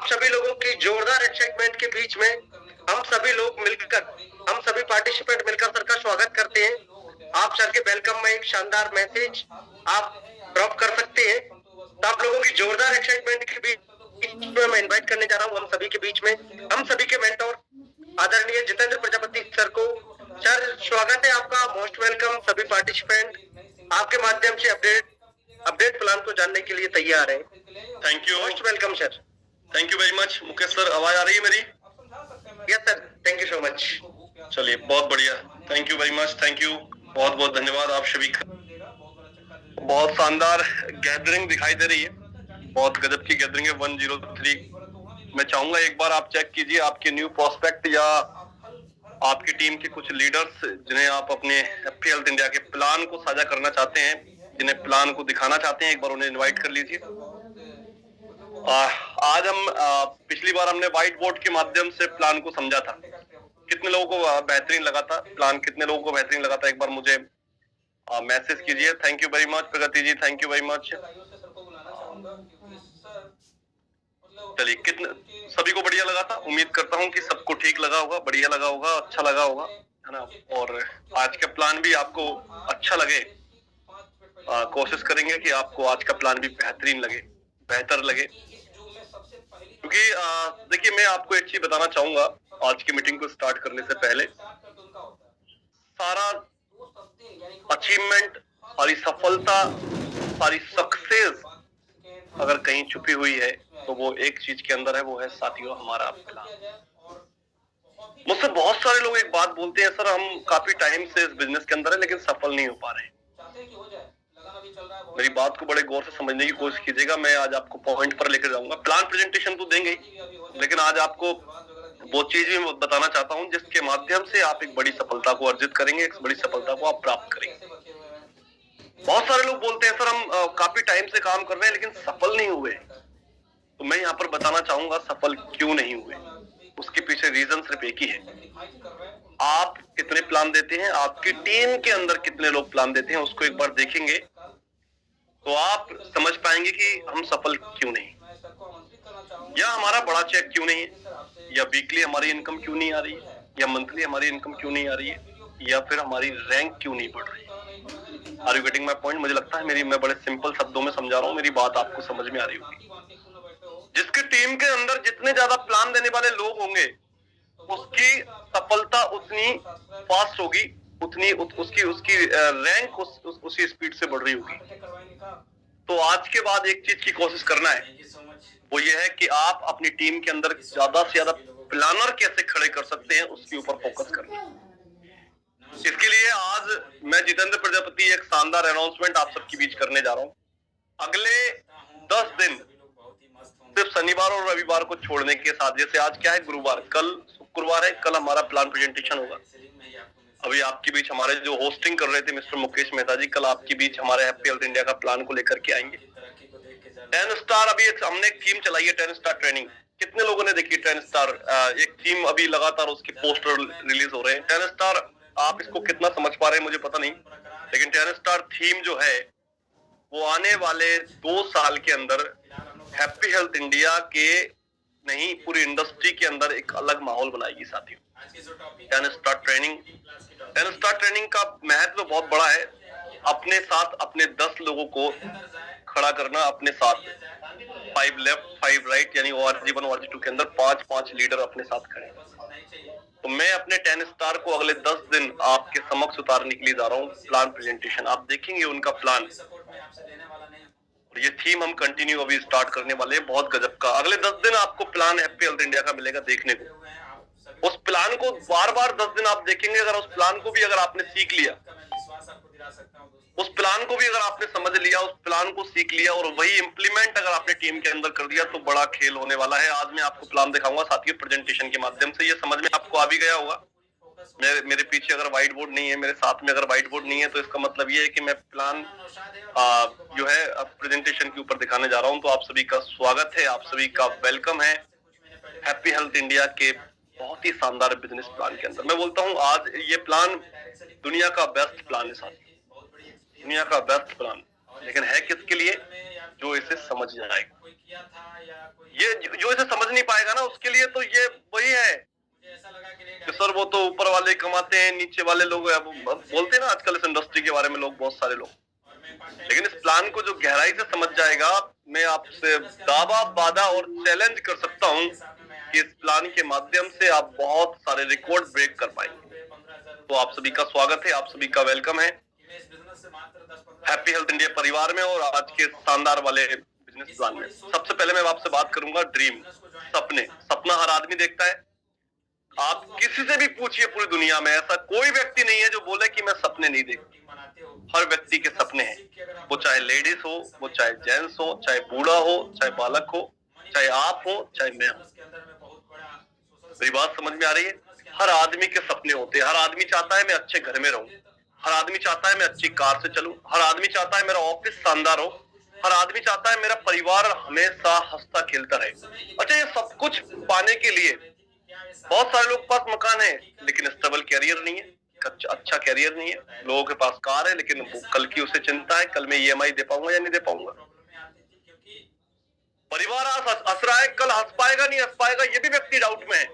आप सभी लोगों की जोरदार एक्साइटमेंट के बीच में हम सभी लोग मिलकर, हम सभी पार्टिसिपेंट मिलकर सर का स्वागत करते हैं। आप सर के वेलकम में एक शानदार मैसेज आप ड्रॉप कर सकते हैं। तो आप लोगों की जोरदार एक्साइटमेंट के बीच में मैं इन्वाइट करने जा रहा हूँ हम सभी के बीच में हम सभी के मेंटोर आदरणीय जितेंद्र प्रजापति सर को। सर स्वागत है आपका, मोस्ट वेलकम। सभी पार्टिसिपेंट आपके माध्यम से अपडेट प्लान को जानने के लिए तैयार है। Thank you, most welcome sir. Thank you very much. Mukesh sir, आवाज आ रही है मेरी? Yes sir, thank you so much. चलिए, बहुत बढ़िया, thank you very much, thank you, बहुत बहुत धन्यवाद आप सभी का। बहुत शानदार गैदरिंग दिखाई दे रही है, बहुत गजब की गैदरिंग है 103। मैं चाहूंगा एक बार आप चेक कीजिए आपके न्यू प्रोस्पेक्ट या आपकी टीम के कुछ लीडर्स जिन्हें आप अपने हैप्पी हेल्थ इंडिया के प्लान को साझा करना चाहते हैं, जिन्हें प्लान को दिखाना चाहते हैं, एक बार उन्हें इनवाइट कर लीजिए। आज हम पिछली बार हमने व्हाइट बोर्ड के माध्यम से प्लान को समझा था। कितने लोगों को बेहतरीन लगा था प्लान? कितने लोगों को बेहतरीन लगा था? एक बार मुझे मैसेज कीजिए। Thank you very much Pragati ji, thank you very much. चलिए, कितने सभी को बढ़िया लगा था? उम्मीद करता हूँ कि सबको ठीक लगा होगा, बढ़िया लगा होगा, अच्छा लगा होगा, है ना। और आज का प्लान भी आपको अच्छा लगे। कोशिश करेंगे कि आपको आज का प्लान भी बेहतरीन लगे, बेहतर लगे। क्योंकि देखिए, मैं आपको एक चीज बताना चाहूंगा आज की मीटिंग को स्टार्ट करने से पहले। सारा अचीवमेंट, सारी सफलता, सारी सक्सेस अगर कहीं छुपी हुई है तो वो एक चीज के अंदर है, वो है साथियों हमारा प्लान। मुझसे बहुत सारे लोग एक बात बोलते हैं, सर हम काफी टाइम से इस बिजनेस के अंदर है लेकिन सफल नहीं हो पा रहे हैं। मेरी बात को बड़े गौर से समझने की कोशिश कीजिएगा। मैं आज आपको पॉइंट पर लेकर जाऊंगा। प्लान प्रेजेंटेशन तो देंगे ही, लेकिन आज आपको वो चीज भी बताना चाहता हूं जिसके माध्यम से आप एक बड़ी सफलता को अर्जित करेंगे, एक बड़ी सफलता को आप प्राप्त करेंगे। बहुत सारे लोग बोलते हैं, सर हम काफी टाइम से काम कर रहे हैं लेकिन सफल नहीं हुए। तो मैं यहाँ पर बताना चाहूंगा सफल क्यों नहीं हुए। उसके पीछे रीजन सिर्फ एक ही है, आप कितने प्लान देते हैं, आपकी टीम के अंदर कितने लोग प्लान देते हैं। उसको एक बार देखेंगे तो आप समझ पाएंगे कि हम सफल क्यों नहीं, या हमारा बड़ा चेक क्यों नहीं है, या वीकली हमारी इनकम क्यों नहीं आ रही है, या मंथली हमारी इनकम क्यों नहीं आ रही है, या फिर हमारी रैंक क्यों नहीं बढ़ रही है। Are you getting my point? मुझे लगता है मैं बड़े सिंपल शब्दों में समझा रहा हूँ, मेरी बात आपको समझ में आ रही होगी। जिसकी टीम के अंदर जितने ज्यादा प्लान देने वाले लोग होंगे उसकी सफलता उतनी फास्ट होगी, उतनी उसकी रैंक उसी स्पीड से बढ़ रही होगी। तो आज के बाद एक चीज की कोशिश करना है, वो ये है कि आप अपनी टीम के अंदर ज्यादा से ज्यादा प्लानर कैसे खड़े कर सकते हैं उसके ऊपर फोकस करना है। इसके लिए आज मैं जितेंद्र प्रजापति एक शानदार अनाउंसमेंट आप सबके बीच करने जा रहा हूँ। अगले 10 दिन सिर्फ शनिवार और रविवार को छोड़ने के साथ, जैसे आज क्या है गुरुवार, कल शुक्रवार है, कल हमारा प्लान प्रेजेंटेशन होगा। अभी आपके बीच हमारे जो होस्टिंग कर रहे थे मिस्टर मुकेश मेहता जी, कल आपके बीच हमारे हैप्पी हेल्थ इंडिया का प्लान को लेकर के आएंगे। 10 स्टार अभी हमने एक थीम चलाई है, 10 स्टार ट्रेनिंग। कितने लोगों ने देखी 10 स्टार? एक थीम अभी लगातार उसके पोस्टर रिलीज हो रहे हैं। 10 स्टार आप इसको कितना समझ पा रहे हैं मुझे पता नहीं, लेकिन 10 स्टार थीम जो है वो आने वाले 2 साल के अंदर हैप्पी हेल्थ इंडिया के नहीं, पूरी इंडस्ट्री के अंदर एक अलग माहौल बनाएगी साथियों। 10 स्टार ट्रेनिंग, 10 स्टार ट्रेनिंग का महत्व बहुत बड़ा है। अपने साथ अपने 10 लोगों को खड़ा करना, अपने साथ 5 लेफ्ट 5 राइट, यानी ORG1 ORG2 के अंदर 5 लीडर अपने साथ खड़े। तो मैं अपने 10 स्टार को अगले 10 दिन आपके समक्ष उतारने के लिए जा रहा हूँ। प्लान प्रेजेंटेशन आप देखेंगे, उनका प्लान और ये थीम हम कंटिन्यू अभी स्टार्ट करने वाले हैं, बहुत गजब का। अगले 10 दिन आपको प्लान हैप्पी हेल्थ इंडिया का मिलेगा देखने को। उस प्लान को बार बार 10 दिन आप देखेंगे। अगर उस प्लान को भी अगर आपने सीख लिया, उस प्लान को भी अगर आपने समझ लिया, उस प्लान को सीख लिया और वही इंप्लीमेंट अगर आपने टीम के अंदर कर दिया, तो बड़ा खेल होने वाला है। आज मैं आपको प्लान दिखाऊंगा साथियों प्रेजेंटेशन के माध्यम से। ये समझ में आपको आ भी गया होगा। मेरे पीछे अगर व्हाइट बोर्ड नहीं है, मेरे साथ में अगर व्हाइट बोर्ड नहीं है, तो इसका मतलब ये है कि मैं प्लान जो है प्रेजेंटेशन के ऊपर दिखाने जा रहा हूं। तो आप सभी का स्वागत है, आप सभी का वेलकम है हैप्पी हेल्थ इंडिया के बहुत ही शानदार बिजनेस प्लान के अंदर। मैं बोलता हूं आज ये प्लान दुनिया का बेस्ट प्लान है साथियों, दुनिया का बेस्ट प्लान। लेकिन है किसके लिए? जो इसे समझ जाएगा। ये जो इसे समझ नहीं पाएगा ना, उसके लिए तो ये वही है कि सर वो तो ऊपर वाले कमाते हैं, नीचे वाले लोग बोलते हैं ना आजकल इस इंडस्ट्री के बारे में लोग, बहुत सारे लोग। लेकिन इस प्लान को जो गहराई से समझ जाएगा, मैं आपसे दावा, वादा और चैलेंज कर सकता हूं कि इस प्लान के माध्यम से आप बहुत सारे रिकॉर्ड ब्रेक कर पाएंगे। तो आप सभी का स्वागत है, आप सभी का वेलकम है हैप्पी हेल्थ इंडिया परिवार में और आज के शानदार वाले बिजनेस प्लान में। सबसे पहले मैं आपसे बात करूंगा ड्रीम, सपने। सपना हर आदमी देखता है। आप किसी से भी पूछिए पूरी दुनिया में, ऐसा कोई व्यक्ति नहीं है जो बोले कि मैं सपने नहीं देखता। हर व्यक्ति के सपने हैं, वो चाहे लेडीज हो, वो चाहे जेंट्स हो, चाहे बूढ़ा हो, चाहे बालक हो, चाहे आप हो, चाहे मैं हो। मेरी बात समझ में आ रही है? हर आदमी के सपने होते हैं। हर आदमी चाहता है मैं अच्छे घर में रहूं, हर आदमी चाहता है मैं अच्छी कार से चलूं, हर आदमी चाहता है मेरा ऑफिस शानदार हो, हर आदमी चाहता है मेरा परिवार हमेशा हंसता खेलता रहे। अच्छा, ये सब कुछ पाने के लिए बहुत सारे लोग के पास मकान है लेकिन स्टेबल कैरियर नहीं है, अच्छा कैरियर नहीं है। लोगों के पास कार है लेकिन वो कल की उसे चिंता है, कल मैं ईएमआई दे पाऊंगा या नहीं दे पाऊंगा। परिवार आज हंस रहा है, कल हंस पाएगा नहीं हंस पाएगा, ये भी व्यक्ति डाउट में है।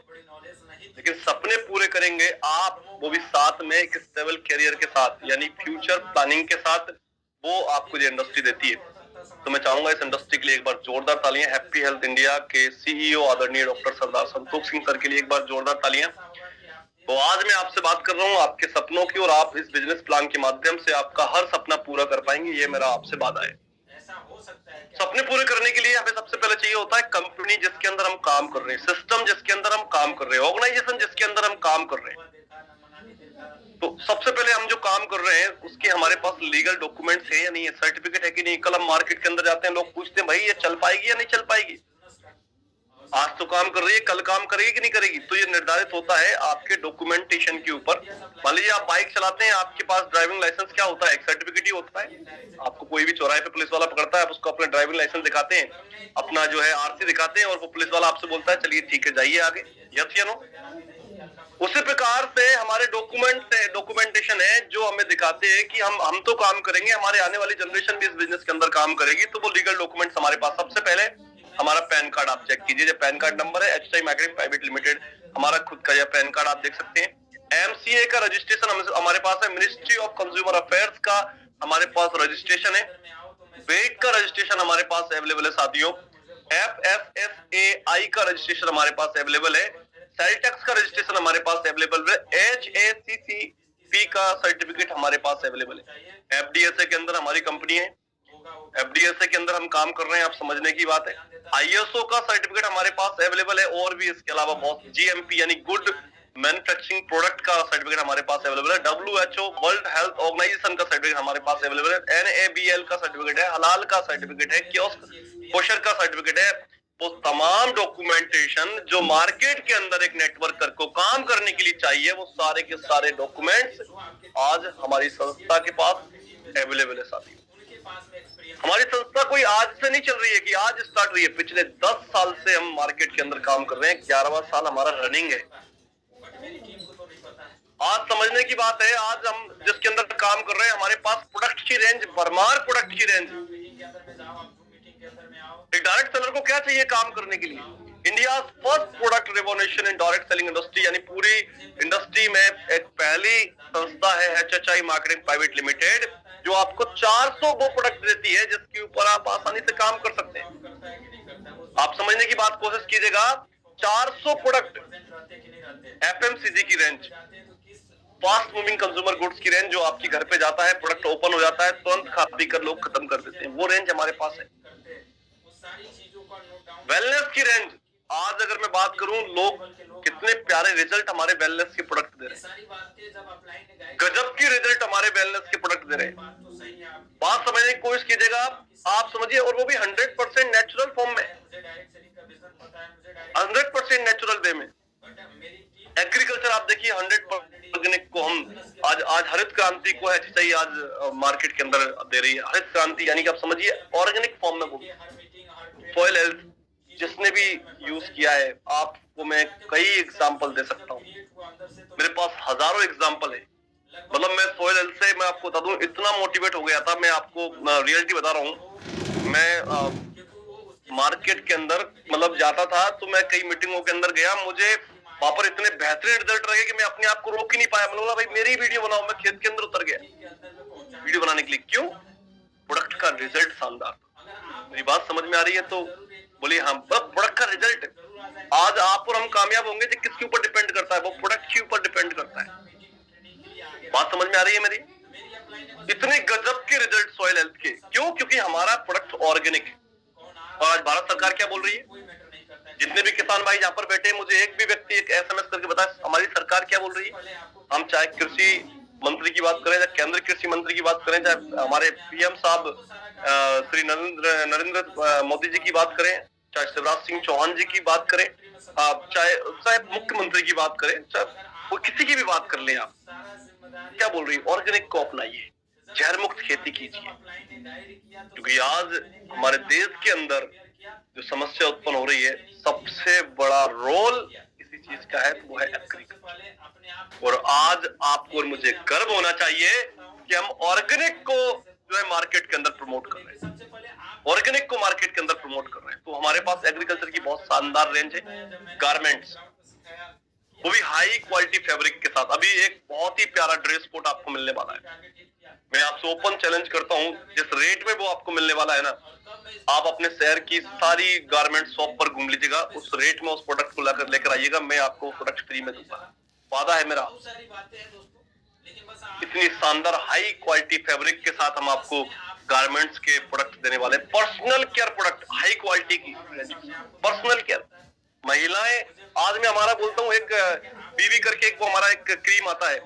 लेकिन सपने पूरे करेंगे आप, वो भी साथ में एक स्टेबल कैरियर के साथ, यानी फ्यूचर प्लानिंग के साथ। वो आपको ये इंडस्ट्री देती है। तो मैं चाहूंगा इस इंडस्ट्री के लिए एक बार जोरदार तालियां। हैप्पी हेल्थ इंडिया के सीईओ आदरणीय डॉक्टर सरदार संतोष सिंह सर के लिए एक बार जोरदार तालियां। तो आज मैं आपसे बात कर रहा हूं आपके सपनों की, और आप इस बिजनेस प्लान के माध्यम से आपका हर सपना पूरा कर पाएंगे, ये मेरा आपसे वादा है। सपने पूरे करने के लिए हमें सबसे पहले चाहिए होता है कंपनी जिसके अंदर हम काम कर रहे हैं, सिस्टम जिसके अंदर हम काम कर रहे हैं, ऑर्गेनाइजेशन जिसके अंदर हम काम कर रहे हैं। तो सबसे पहले हम जो काम कर रहे हैं उसके हमारे पास लीगल डॉक्यूमेंट्स है या नहीं है, सर्टिफिकेट है कि नहीं। कल हम मार्केट के अंदर जाते हैं, लोग पूछते हैं भाई ये चल पाएगी या नहीं चल पाएगी। आज तो काम कर रही है, कल काम करेगी कि नहीं करेगी। तो ये निर्धारित होता है आपके डॉक्यूमेंटेशन के ऊपर। मान लीजिए आप बाइक चलाते हैं, आपके पास ड्राइविंग लाइसेंस क्या होता है? एक सर्टिफिकेट ही होता है। आपको कोई भी चौराहे पे पुलिस वाला पकड़ता है, आप उसको अपना ड्राइविंग लाइसेंस दिखाते हैं, अपना जो है आरसी दिखाते हैं, और वो पुलिस वाला आपसे बोलता है चलिए ठीक है जाइए आगे, यस या नो। उसी प्रकार से हमारे डॉक्यूमेंटेशन है जो हमें दिखाते हैं कि हम तो काम करेंगे, हमारे आने वाली जनरेशन भी इस बिजनेस के अंदर काम करेगी। तो वो लीगल डॉक्यूमेंट्स हमारे पास, सबसे पहले हमारा पैन कार्ड आप चेक कीजिए। पैन कार्ड नंबर है एचआई मार्केटिंग प्राइवेट लिमिटेड, हमारा खुद का यह पैन कार्ड आप देख सकते हैं। एमसीए का रजिस्ट्रेशन हमारे पास है, मिनिस्ट्री ऑफ कंज्यूमर अफेयर्स का हमारे पास रजिस्ट्रेशन है, वेट का रजिस्ट्रेशन हमारे पास अवेलेबल है साथियों, FFSAI का रजिस्ट्रेशन हमारे पास अवेलेबल है, सेल टैक्स का रजिस्ट्रेशन हमारे पास अवेलेबल है, HACCP का सर्टिफिकेट हमारे पास अवेलेबल है। FDSA के अंदर हमारी कंपनी है, FDSA के अंदर हम काम कर रहे हैं, आप समझने की बात है। ISO का सर्टिफिकेट हमारे पास अवेलेबल है, और भी इसके अलावा बहुत, GMP यानी गुड मैन्युफैक्चरिंग प्रोडक्ट का सर्टिफिकेट हमारे पास अवेलेबल है, WHO वर्ल्ड हेल्थ ऑर्गेनाइजेशन का सर्टिफिकेट हमारे पास अवेलेबल है, NABL का सर्टिफिकेट है, हलाल का सर्टिफिकेट है, कोशर का सर्टिफिकेट है। वो तमाम डॉक्यूमेंटेशन जो मार्केट के अंदर एक नेटवर्कर को काम करने के लिए चाहिए, वो सारे के सारे डॉक्यूमेंट्स आज हमारी संस्था के पास अवेलेबल है साथियों। हमारी संस्था कोई आज से नहीं चल रही है कि आज स्टार्ट हुई है, पिछले 10 साल से हम मार्केट के अंदर काम कर रहे हैं, 11वां साल हमारा रनिंग है। आज समझने की बात है, आज हम जिसके अंदर काम कर रहे हैं, हमारे पास प्रोडक्ट की रेंज, भरमार प्रोडक्ट की रेंज। एक डायरेक्ट सेलर को क्या चाहिए काम करने के लिए? India first product revolution in direct selling industry, यानी पूरी इंडस्ट्री में एक पहली संस्था है HHI मार्केटिंग प्राइवेट लिमिटेड, जो आपको 400 वो प्रोडक्ट देती है जिसके ऊपर आप आसानी से काम कर सकते हैं। आप समझने की बात कोशिश कीजिएगा, 400 प्रोडक्ट, FMCG की range, fast moving consumer goods की रेंज, जो आपके घर पे जाता है, प्रोडक्ट ओपन हो जाता है, तुरंत खा पी कर लोग खत्म कर देते हैं, वो रेंज हमारे पास है। वेलनेस की रेंज, आज अगर मैं बात करूं, लोग कितने प्यारे रिजल्ट हमारे वेलनेस के प्रोडक्ट दे रहे हैं, गजब की रिजल्ट हमारे वेलनेस के प्रोडक्ट दे रहे हैं। बात समझने की कोशिश कीजिएगा, आप समझिए, और वो भी 100% नेचुरल फॉर्म में, 100% नेचुरल वे में। एग्रीकल्चर आप देखिए, 100% ऑर्गेनिक को हम आज हरित क्रांति को HHI आज मार्केट के अंदर दे रही है। हरित क्रांति यानी कि आप समझिए ऑर्गेनिक फॉर्म में, वो सॉइल हेल्थ जिसने भी यूज किया है, आपको मैं कई एग्जांपल दे सकता हूँ, मेरे पास हजारों एग्जांपल है। मतलब मैं सोयल हेल्थ से, मैं आपको बता दूं, इतना मोटिवेट हो गया था, मैं आपको रियलिटी बता रहा हूँ। मैं मार्केट के अंदर मतलब जाता था तो मैं कई मीटिंगों के अंदर गया, मुझे वहां पर इतने बेहतरीन रिजल्ट लगे कि मैं अपने आप को रोक ही नहीं पाया। मैंने बोला भाई मेरी वीडियो बनाओ, मैं खेत के अंदर उतर गया वीडियो बनाने के लिए। क्यों? प्रोडक्ट का रिजल्ट शानदार था। मेरी बात समझ में आ रही है? तो बोलिए हाँ, प्रोडक्ट का रिजल्ट आज आप और हम कामयाब होंगे तो किसके ऊपर डिपेंड करता है? वो प्रोडक्ट के ऊपर डिपेंड करता है। बात समझ में आ रही है मेरी? इतने गजब के रिजल्ट सॉइल हेल्थ के, क्यों? क्योंकि हमारा प्रोडक्ट ऑर्गेनिक है। और आज भारत सरकार क्या बोल रही है? जितने भी किसान भाई यहाँ पर बैठे हैं, मुझे एक भी व्यक्ति एक SMS करके बताए हमारी सरकार क्या बोल रही है। हम चाहे कृषि मंत्री की बात करें, चाहे केंद्रीय कृषि मंत्री की बात करें, चाहे हमारे PM साहब श्री नरेंद्र मोदी जी की बात करें, चाहे शिवराज सिंह चौहान जी की बात करें, चाहे मुख्यमंत्री की बात करें, चाहे वो किसी की भी बात कर लें, आप क्या बोल रही है? ऑर्गेनिक को अपनाइए, जहर मुक्त खेती कीजिए। क्योंकि आज हमारे देश के अंदर जो समस्या उत्पन्न हो रही है, सबसे बड़ा रोल इसी चीज का है, तो वो है एग्रीकल्चर। और आज आपको और मुझे गर्व होना चाहिए कि हम ऑर्गेनिक को जो है मार्केट के अंदर प्रमोट कर रहे हैं, ऑर्गेनिक को मार्केट के अंदर प्रमोट कर रहे हैं। तो हमारे पास एग्रीकल्चर की बहुत शानदार रेंज है, गारमेंट्स, वो भी हाई क्वालिटी फैब्रिक के साथ। अभी एक बहुत ही प्यारा ड्रेस कोड आपको मिलने वाला है। मैं आपसे ओपन चैलेंज करता हूँ, जिस रेट में वो आपको मिलने वाला है ना, आप अपने शहर की सारी गारमेंट शॉप पर घूम लीजिएगा, उस रेट में उस प्रोडक्ट को लेकर आइएगा, मैं आपको प्रोडक्ट फ्री में दूंगा, वादा है मेरा। इतनी शानदार हाई क्वालिटी फैब्रिक के साथ हम आपको गारमेंट्स के प्रोडक्ट देने वाले, personal care product high quality की, पर्सनल केयर महिलाएं। आज मैं हमारा बोलता हूँ, एक बीवी करके एक वो हमारा एक क्रीम आता है,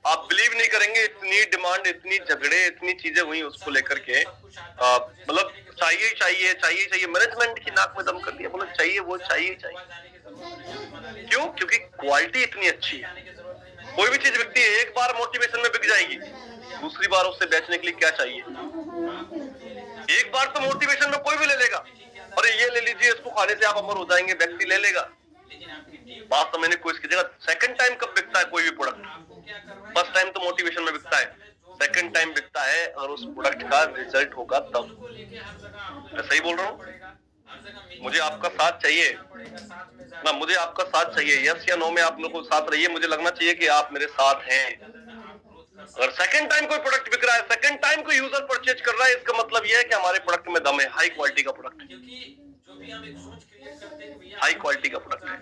आप बिलीव नहीं करेंगे, इतनी डिमांड, इतनी झगड़े, इतनी चीजें हुई उसको लेकर के, मतलब चाहिए चाहिए चाहिए चाहिए, मैनेजमेंट की नाक में दम कर दिया, बोला चाहिए वो चाहिए चाहिए। क्यों? क्योंकि क्वालिटी इतनी अच्छी है। कोई भी चीज बिकती है, एक बार मोटिवेशन में बिक जाएगी, दूसरी बार उससे बेचने के लिए क्या चाहिए? एक बार तो मोटिवेशन में कोई भी ले लेगा, अरे ये ले लीजिए, इसको खाने से आप अमर हो जाएंगे, व्यक्ति ले लेगा। बात समझने की कोशिश कीजिएगा, सेकंड टाइम कब बिकता है कोई भी प्रोडक्ट? फर्स्ट टाइम तो मोटिवेशन में बिकता है, सेकंड टाइम बिकता है और उस प्रोडक्ट का रिजल्ट होगा तब। मैं सही बोल रहा हूँ? मुझे आपका साथ चाहिए ना, मुझे आपका साथ चाहिए। यस या नो में आप लोगों को साथ रहिए, मुझे लगना चाहिए कि आप मेरे साथ हैं। अगर सेकंड टाइम कोई प्रोडक्ट बिक रहा है, सेकंड टाइम कोई यूजर परचेज कर रहा है, इसका मतलब यह है कि हमारे प्रोडक्ट में दम है, हाई क्वालिटी का प्रोडक्ट है, हाई क्वालिटी का प्रोडक्ट है।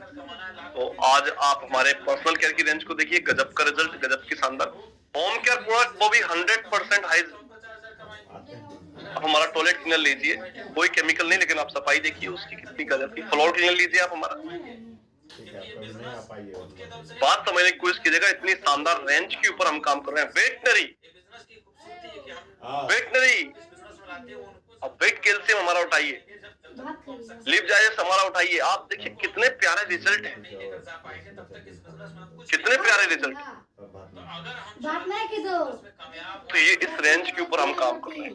तो आज आप हमारे पर्सनल केयर की रेंज को देखिए, गजब का रिजल्ट, गजब की शानदार होम केयर प्रोडक्ट, वो भी 100% हाई। आप हमारा टॉयलेट क्लीनर लीजिए, कोई केमिकल नहीं, लेकिन आप सफाई देखिए उसकी कितनी गजब की। फ्लोर क्लीनर लीजिए आप हमारा, बात समझने की कोशिश कीजिएगा, इतनी शानदार रेंज के ऊपर हम काम कर रहे हैं। वेटनरी, अब वेट कैल्शियम हमारा उठाइए, लिप जाइस हमारा उठाइए, आप देखिए कितने प्यारे रिजल्ट हैं, कितने प्यारे रिजल्ट। तो ये इस रेंज के ऊपर हम काम कर रहे हैं,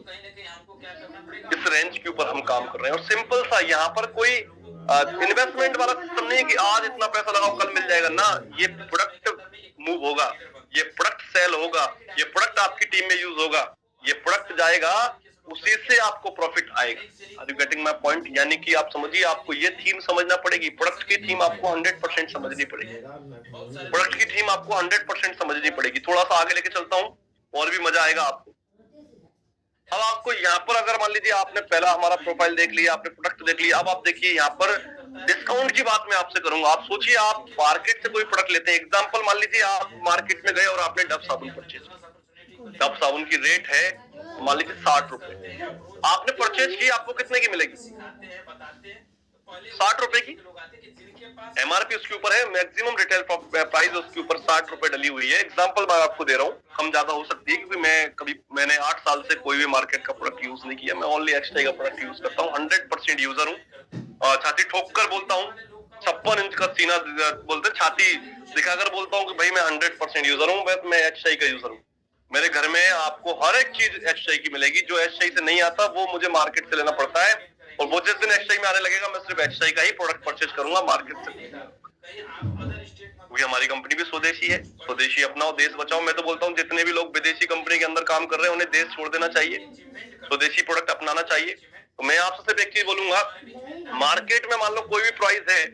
इस रेंज के ऊपर हम काम कर रहे हैं। और सिंपल सा, यहाँ पर कोई इन्वेस्टमेंट वाला सिस्टम नहीं है कि आज इतना पैसा लगाओ कल मिल जाएगा ना। ये प्रोडक्ट मूव होगा, ये प्रोडक्ट सेल होगा, ये प्रोडक्ट आपकी टीम में यूज होगा, ये प्रोडक्ट जाएगा, उसी से आपको प्रॉफिट आएगा। Are you getting my point? यानी कि आप समझिए, आपको ये थीम समझना पड़ेगी, प्रोडक्ट की थीम आपको 100% समझनी पड़ेगी, प्रोडक्ट की थीम आपको 100% समझनी पड़ेगी। थोड़ा सा आगे लेके चलता हूँ और भी मजा आएगा आपको। अब आपको यहाँ पर अगर मान लीजिए आपने पहला हमारा प्रोफाइल देख लिया, आपने प्रोडक्ट देख लिया, अब आप देखिए यहाँ पर डिस्काउंट की बात मैं आपसे करूंगा। आप सोचिए, आप मार्केट से कोई प्रोडक्ट लेते हैं, एग्जांपल मान लीजिए आप मार्केट में गए और आपने डव साबुन परचेज किया, डव साबुन की रेट है मान लीजिए 60 रुपए, आपने परचेज की, आपको कितने की मिलेगी? 60 रुपए की। MRP उसके ऊपर है, मैक्सिमम रिटेल प्राइस उसके ऊपर 60 रुपए डली हुई है। एग्जांपल मैं आपको दे रहा हूँ, कम ज्यादा हो सकती है क्योंकि मैंने 8 साल से कोई भी मार्केट का प्रोडक्ट यूज नहीं किया, मैं ओनली एक्सटाई का प्रोडक्ट यूज करता हूँ, 100% यूजर हूँ। छाती ठोक कर बोलता हूँ, 56 इंच का सीना बोलते, छाती दिखाकर बोलता हूँ कि भाई मैं 100% यूजर हूँ, मैं एक्सटाई का यूजर हूँ। मेरे घर में आपको हर एक चीज एचआई की मिलेगी, जो एचआई से नहीं आता वो मुझे मार्केट से लेना पड़ता है। और वो जिस दिन एचआई में आने लगेगा मैं सिर्फ एचआई का ही प्रोडक्ट परचेज करूंगा मार्केट से, क्योंकि हमारी कंपनी भी स्वदेशी है। स्वदेशी अपनाओ, देश बचाओ। मैं तो बोलता हूँ जितने भी लोग विदेशी कंपनी के अंदर काम कर रहे हैं उन्हें देश छोड़ देना चाहिए, स्वदेशी प्रोडक्ट अपनाना चाहिए। तो मैं आपसे सिर्फ एक चीज बोलूंगा, मार्केट में मान लो कोई भी प्राइस है,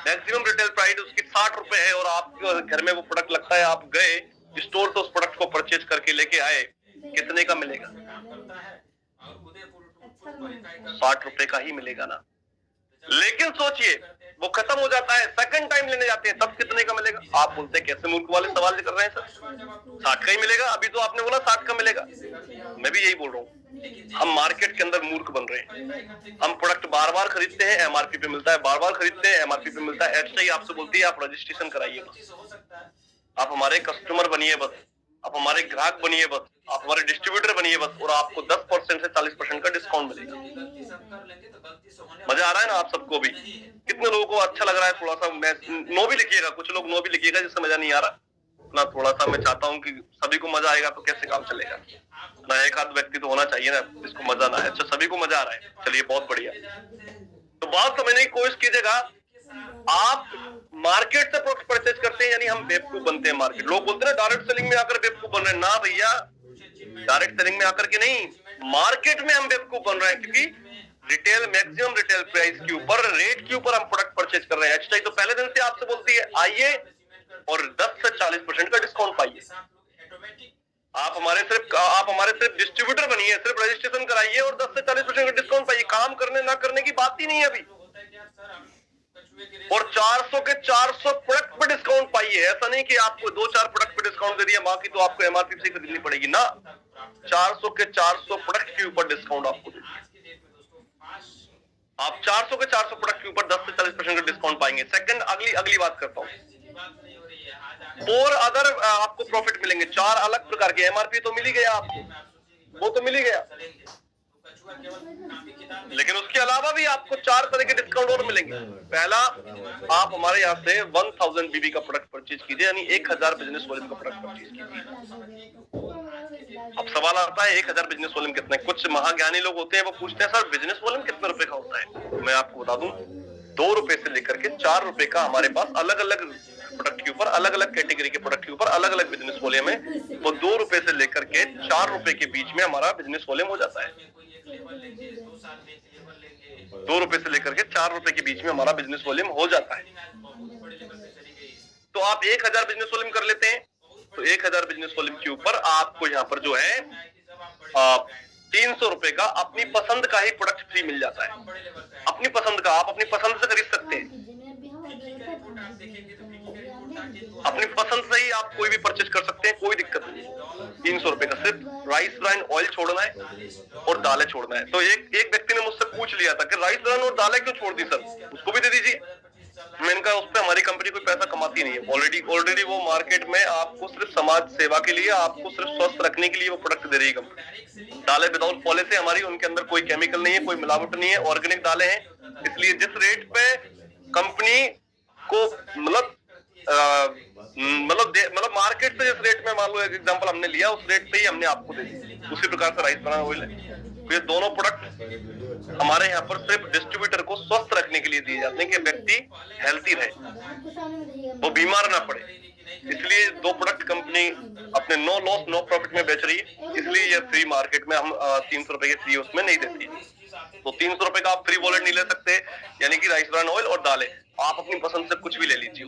मैक्सिमम रिटेल प्राइस उसकी 60 रुपए है और आपके घर में वो प्रोडक्ट लगता है, आप गए स्टोर तो उस प्रोडक्ट को परचेज करके लेके आए, कितने का मिलेगा? 60 रुपए का ही मिलेगा ना। लेकिन सोचिए वो खत्म हो जाता है, सेकंड टाइम लेने जाते हैं तब कितने का मिलेगा? आप बोलते हैं कैसे मूर्ख वाले सवाल कर रहे हैं सर, 60 का ही मिलेगा। अभी तो आपने बोला 60 का मिलेगा, मैं भी यही बोल रहा हूँ। हम मार्केट के अंदर मूर्ख बन रहे हैं। हम प्रोडक्ट बार बार खरीदते हैं, एमआरपी पे मिलता है, बार बार खरीदते हैं, एमआरपी पे मिलता है। एचआई आपसे बोलती है आप रजिस्ट्रेशन कराइए बस, आप हमारे कस्टमर बनिए बस, आप हमारे ग्राहक बनिए बस, आप हमारे डिस्ट्रीब्यूटर बनिए बस, और आपको 10% से 40% का डिस्काउंट मिलेगा। मजा आ रहा है ना आप सबको भी? कितने लोगों को अच्छा लग रहा है? थोड़ा सा मैं नो भी लिखिएगा, कुछ लोग नो भी लिखिएगा जिससे मजा नहीं आ रहा ना। थोड़ा सा मैं चाहता हूँ कि सभी को मजा आएगा तो कैसे काम चलेगा ना। एक आध व्यक्ति तो होना चाहिए ना जिसको मजा ना आए। अच्छा सभी को मजा आ रहा है, चलिए बहुत बढ़िया। तो बात समझने की कोशिश कीजिएगा, आप मार्केट से प्रोडक्ट परचेज करते हैं यानी हम बेवकूफ बनते हैं। मार्केट लोग बोलते हैं डायरेक्ट सेलिंग में आकर बेवकूफ बन रहे हैं। ना भैया, डायरेक्ट सेलिंग में आकर के नहीं, मार्केट में हम बेवकूफ बन रहे हैं, क्योंकि रिटेल मैक्सिमम रिटेल प्राइस के ऊपर, रेट के ऊपर हम प्रोडक्ट परचेज कर रहे हैं। एचआई तो पहले दिन से आपसे बोलती है आइए और 10 से 40% का डिस्काउंट पाइए। आप हमारे सिर्फ डिस्ट्रीब्यूटर बनिए, सिर्फ रजिस्ट्रेशन कराइए और 10 से 40% का डिस्काउंट पाइए। काम करने ना करने की बात ही नहीं है अभी। और 400 के 400 प्रोडक्ट पे डिस्काउंट पाइए। ऐसा नहीं कि आपको 2-4 प्रोडक्ट पे डिस्काउंट दे दिया, बाकी तो आपको एमआरपी से खरीदनी पड़ेगी ना। 400 के 400 प्रोडक्ट के ऊपर डिस्काउंट आपको देंगे। आप 400 के 400 प्रोडक्ट के ऊपर 10 से 40% का डिस्काउंट पाएंगे। सेकंड, अगली बात करता हूँ, और अदर आपको प्रॉफिट मिलेंगे। 4 अलग प्रकार के, एमआरपी तो मिल ही गया आपको, वो तो मिल ही गया, लेकिन उसके अलावा भी आपको 4 तरह के डिस्काउंट और मिलेंगे। पहला, आप हमारे यहाँ से 1000 बीबी का प्रोडक्ट परचेज कीजिए, यानी 1000 बिजनेस वॉल्यूम का प्रोडक्ट परचेज कीजिए। अब सवाल आता है 1000 बिजनेस वॉल्यूम कितना है? कुछ महाज्ञानी लोग होते हैं वो पूछते हैं सर बिजनेस वॉल्यूम कितने रुपए का होता है? मैं आपको बता दूं, 2 रुपए से लेकर के 4 रुपए का हमारे पास अलग अलग प्रोडक्ट के ऊपर, अलग अलग कैटेगरी के प्रोडक्ट के ऊपर अलग अलग बिजनेस वॉल्यूम है। वो 2 रुपए से लेकर के 4 रुपए के बीच में हमारा बिजनेस वॉल्यूम हो जाता है। 2 रुपए से लेकर के 4 रुपए के बीच में हमारा बिजनेस वॉल्यूम हो जाता है। तो आप 1000 बिजनेस वॉल्यूम कर लेते हैं, तो 1000 बिजनेस वॉल्यूम के ऊपर आपको यहाँ पर जो है 300 रुपए का अपनी पसंद का ही प्रोडक्ट फ्री मिल जाता है। अपनी पसंद का, आप अपनी पसंद से खरीद सकते हैं। अपनी पसंद से ही आप कोई भी परचेज कर सकते हैं, कोई दिक्कत नहीं है। 300 रुपए का सिर्फ राइस ब्रान ऑयल छोड़ना है और दालें छोड़ना है। तो एक व्यक्ति ने मुझसे पूछ लिया था कि राइस ब्रान और दालें क्यों छोड़ दी सर, उसको भी दे दीजिए। मैंने कहा उस पर हमारी कंपनी कोई पैसा कमाती नहीं है। ऑलरेडी वो मार्केट में आपको सिर्फ समाज सेवा के लिए, आपको सिर्फ स्वस्थ रखने के लिए वो प्रोडक्ट दे रही है कंपनी। दालें विदाउट पॉलिश है हमारी, उनके अंदर कोई केमिकल नहीं है, कोई मिलावट नहीं है, ऑर्गेनिक दालें हैं। इसलिए जिस रेट पे कंपनी को मतलब मार्केट से जिस रेट में, मान लो एक एग्जांपल हमने लिया, उस रेट पे ही हमने आपको दे दी। उसी प्रकार से राइस ब्रान ऑयल है। ये दोनों प्रोडक्ट हमारे यहाँ पर सिर्फ डिस्ट्रीब्यूटर को स्वस्थ रखने के लिए दिए जाते हैं कि व्यक्ति हेल्थी रहे, वो बीमार ना पड़े। इसलिए 2 प्रोडक्ट कंपनी अपने नो लॉस नो प्रॉफिट में बेच रही है। इसलिए ये फ्री मार्केट में हम 300 रुपए के फ्री उसमें नहीं देती। तो 300 रुपए का आप फ्री वॉलेट नहीं ले सकते, यानी कि राइस ब्रान ऑयल और दालें आप अपनी पसंद से कुछ भी ले लीजिए।